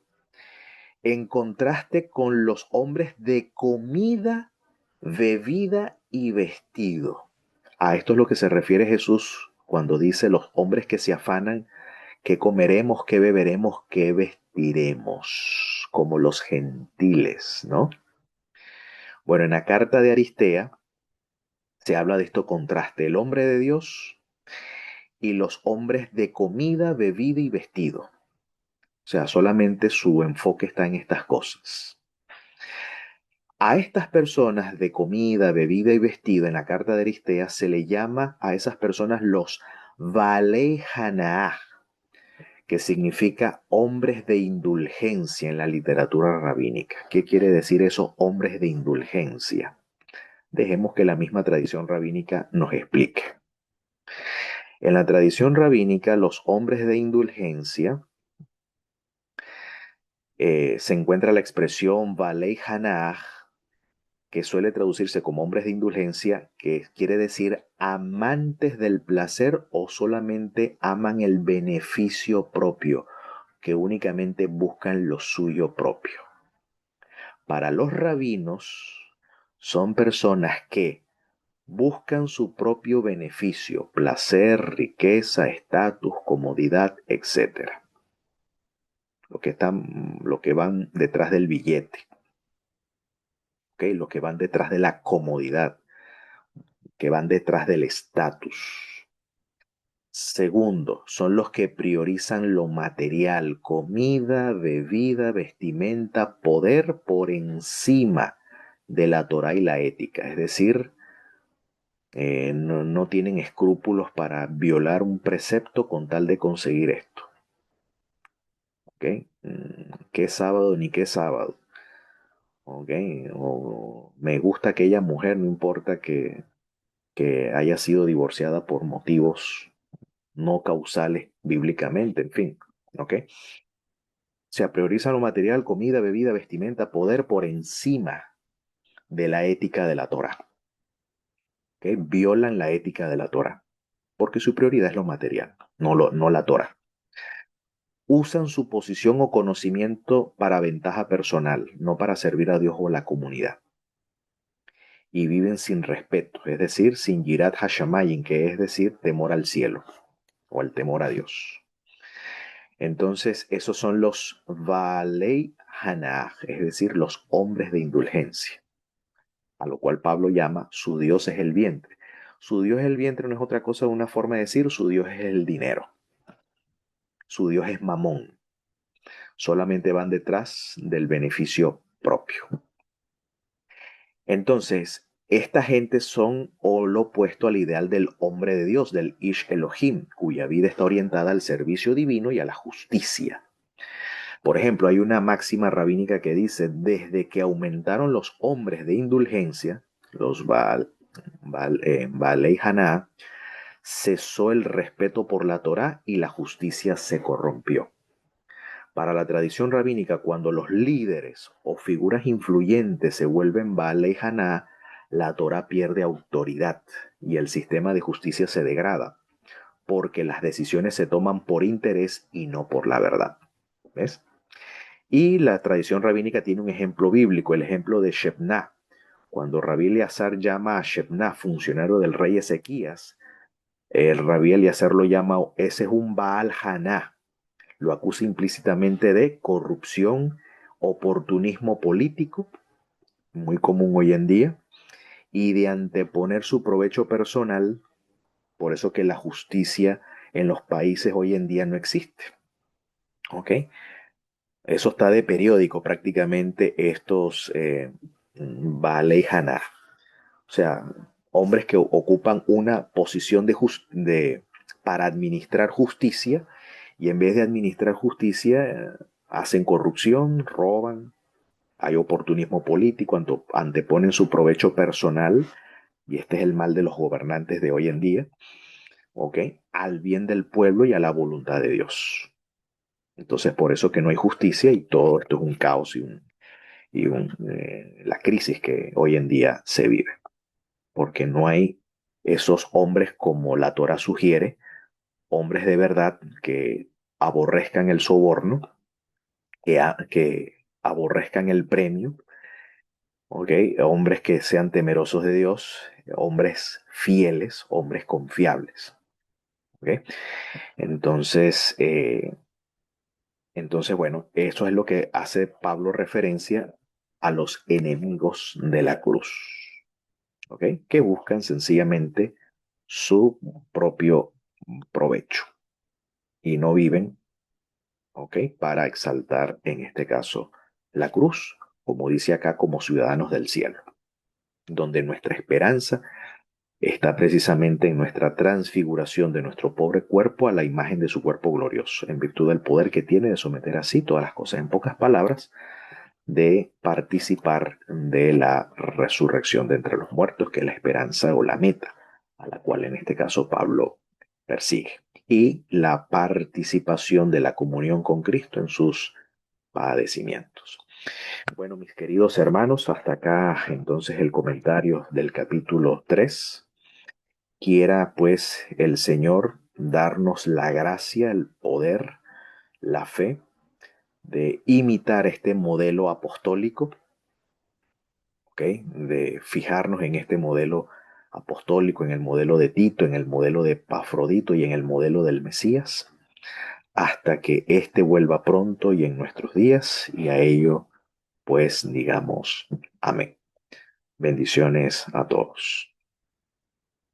en contraste con los hombres de comida, bebida y vestido. A esto es lo que se refiere Jesús cuando dice los hombres que se afanan, qué comeremos, qué beberemos, qué vestiremos, como los gentiles, ¿no? Bueno, en la carta de Aristea se habla de esto contraste, el hombre de Dios y los hombres de comida, bebida y vestido. O sea, solamente su enfoque está en estas cosas. A estas personas de comida, bebida y vestido en la carta de Aristea se le llama a esas personas los Balei Hanaah, que significa hombres de indulgencia en la literatura rabínica. ¿Qué quiere decir eso, hombres de indulgencia? Dejemos que la misma tradición rabínica nos explique. En la tradición rabínica, los hombres de indulgencia se encuentra la expresión Balei Hanaah, que suele traducirse como hombres de indulgencia, que quiere decir amantes del placer o solamente aman el beneficio propio, que únicamente buscan lo suyo propio. Para los rabinos, son personas que buscan su propio beneficio, placer, riqueza, estatus, comodidad, etc. Lo que van detrás del billete, ¿okay? Lo que van detrás de la comodidad, que van detrás del estatus. Segundo, son los que priorizan lo material, comida, bebida, vestimenta, poder por encima de la Torah y la ética. Es decir, no tienen escrúpulos para violar un precepto con tal de conseguir esto. ¿Okay? ¿Qué sábado ni qué sábado? ¿Okay? O me gusta aquella mujer, no importa que haya sido divorciada por motivos no causales bíblicamente, en fin. ¿Ok? Se prioriza lo material, comida, bebida, vestimenta, poder por encima de la ética de la Torah. ¿Ok? Violan la ética de la Torah porque su prioridad es lo material, no la Torah. Usan su posición o conocimiento para ventaja personal, no para servir a Dios o a la comunidad. Y viven sin respeto, es decir, sin yirat hashamayim, que es decir, temor al cielo o el temor a Dios. Entonces, esos son los Valei Hanah, es decir, los hombres de indulgencia, a lo cual Pablo llama su Dios es el vientre. Su Dios es el vientre no es otra cosa, una forma de decir su Dios es el dinero. Su Dios es Mamón. Solamente van detrás del beneficio propio. Entonces, esta gente son o lo opuesto al ideal del hombre de Dios, del Ish Elohim, cuya vida está orientada al servicio divino y a la justicia. Por ejemplo, hay una máxima rabínica que dice, desde que aumentaron los hombres de indulgencia, los Baalei Haná, cesó el respeto por la Torá y la justicia se corrompió. Para la tradición rabínica, cuando los líderes o figuras influyentes se vuelven Baalei Haná, la Torá pierde autoridad y el sistema de justicia se degrada, porque las decisiones se toman por interés y no por la verdad. ¿Ves? Y la tradición rabínica tiene un ejemplo bíblico, el ejemplo de Shebna. Cuando Rabí Eleazar llama a Shebna, funcionario del rey Ezequías, el Rabí Eleazar lo llama, ese es un Baal Haná. Lo acusa implícitamente de corrupción, oportunismo político, muy común hoy en día, y de anteponer su provecho personal. Por eso que la justicia en los países hoy en día no existe. ¿Ok? Eso está de periódico prácticamente estos Baalei Haná. O sea, hombres que ocupan una posición para administrar justicia y en vez de administrar justicia hacen corrupción, roban, hay oportunismo político, anteponen su provecho personal y este es el mal de los gobernantes de hoy en día, ¿ok? Al bien del pueblo y a la voluntad de Dios. Entonces, por eso que no hay justicia y todo esto es un caos la crisis que hoy en día se vive, porque no hay esos hombres como la Torah sugiere, hombres de verdad que aborrezcan el soborno, que aborrezcan el premio, ¿ok? Hombres que sean temerosos de Dios, hombres fieles, hombres confiables, ¿ok? Entonces, bueno, eso es lo que hace Pablo referencia a los enemigos de la cruz, ¿ok? Que buscan sencillamente su propio provecho y no viven, ¿ok? Para exaltar, en este caso, la cruz, como dice acá, como ciudadanos del cielo, donde nuestra esperanza está precisamente en nuestra transfiguración de nuestro pobre cuerpo a la imagen de su cuerpo glorioso, en virtud del poder que tiene de someter así todas las cosas. En pocas palabras, de participar de la resurrección de entre los muertos, que es la esperanza o la meta a la cual en este caso Pablo persigue. Y la participación de la comunión con Cristo en sus padecimientos. Bueno, mis queridos hermanos, hasta acá entonces el comentario del capítulo 3. Quiera pues el Señor darnos la gracia, el poder, la fe de imitar este modelo apostólico, ¿ok? De fijarnos en este modelo apostólico, en el modelo de Tito, en el modelo de Pafrodito y en el modelo del Mesías, hasta que éste vuelva pronto y en nuestros días, y a ello pues digamos amén. Bendiciones a todos.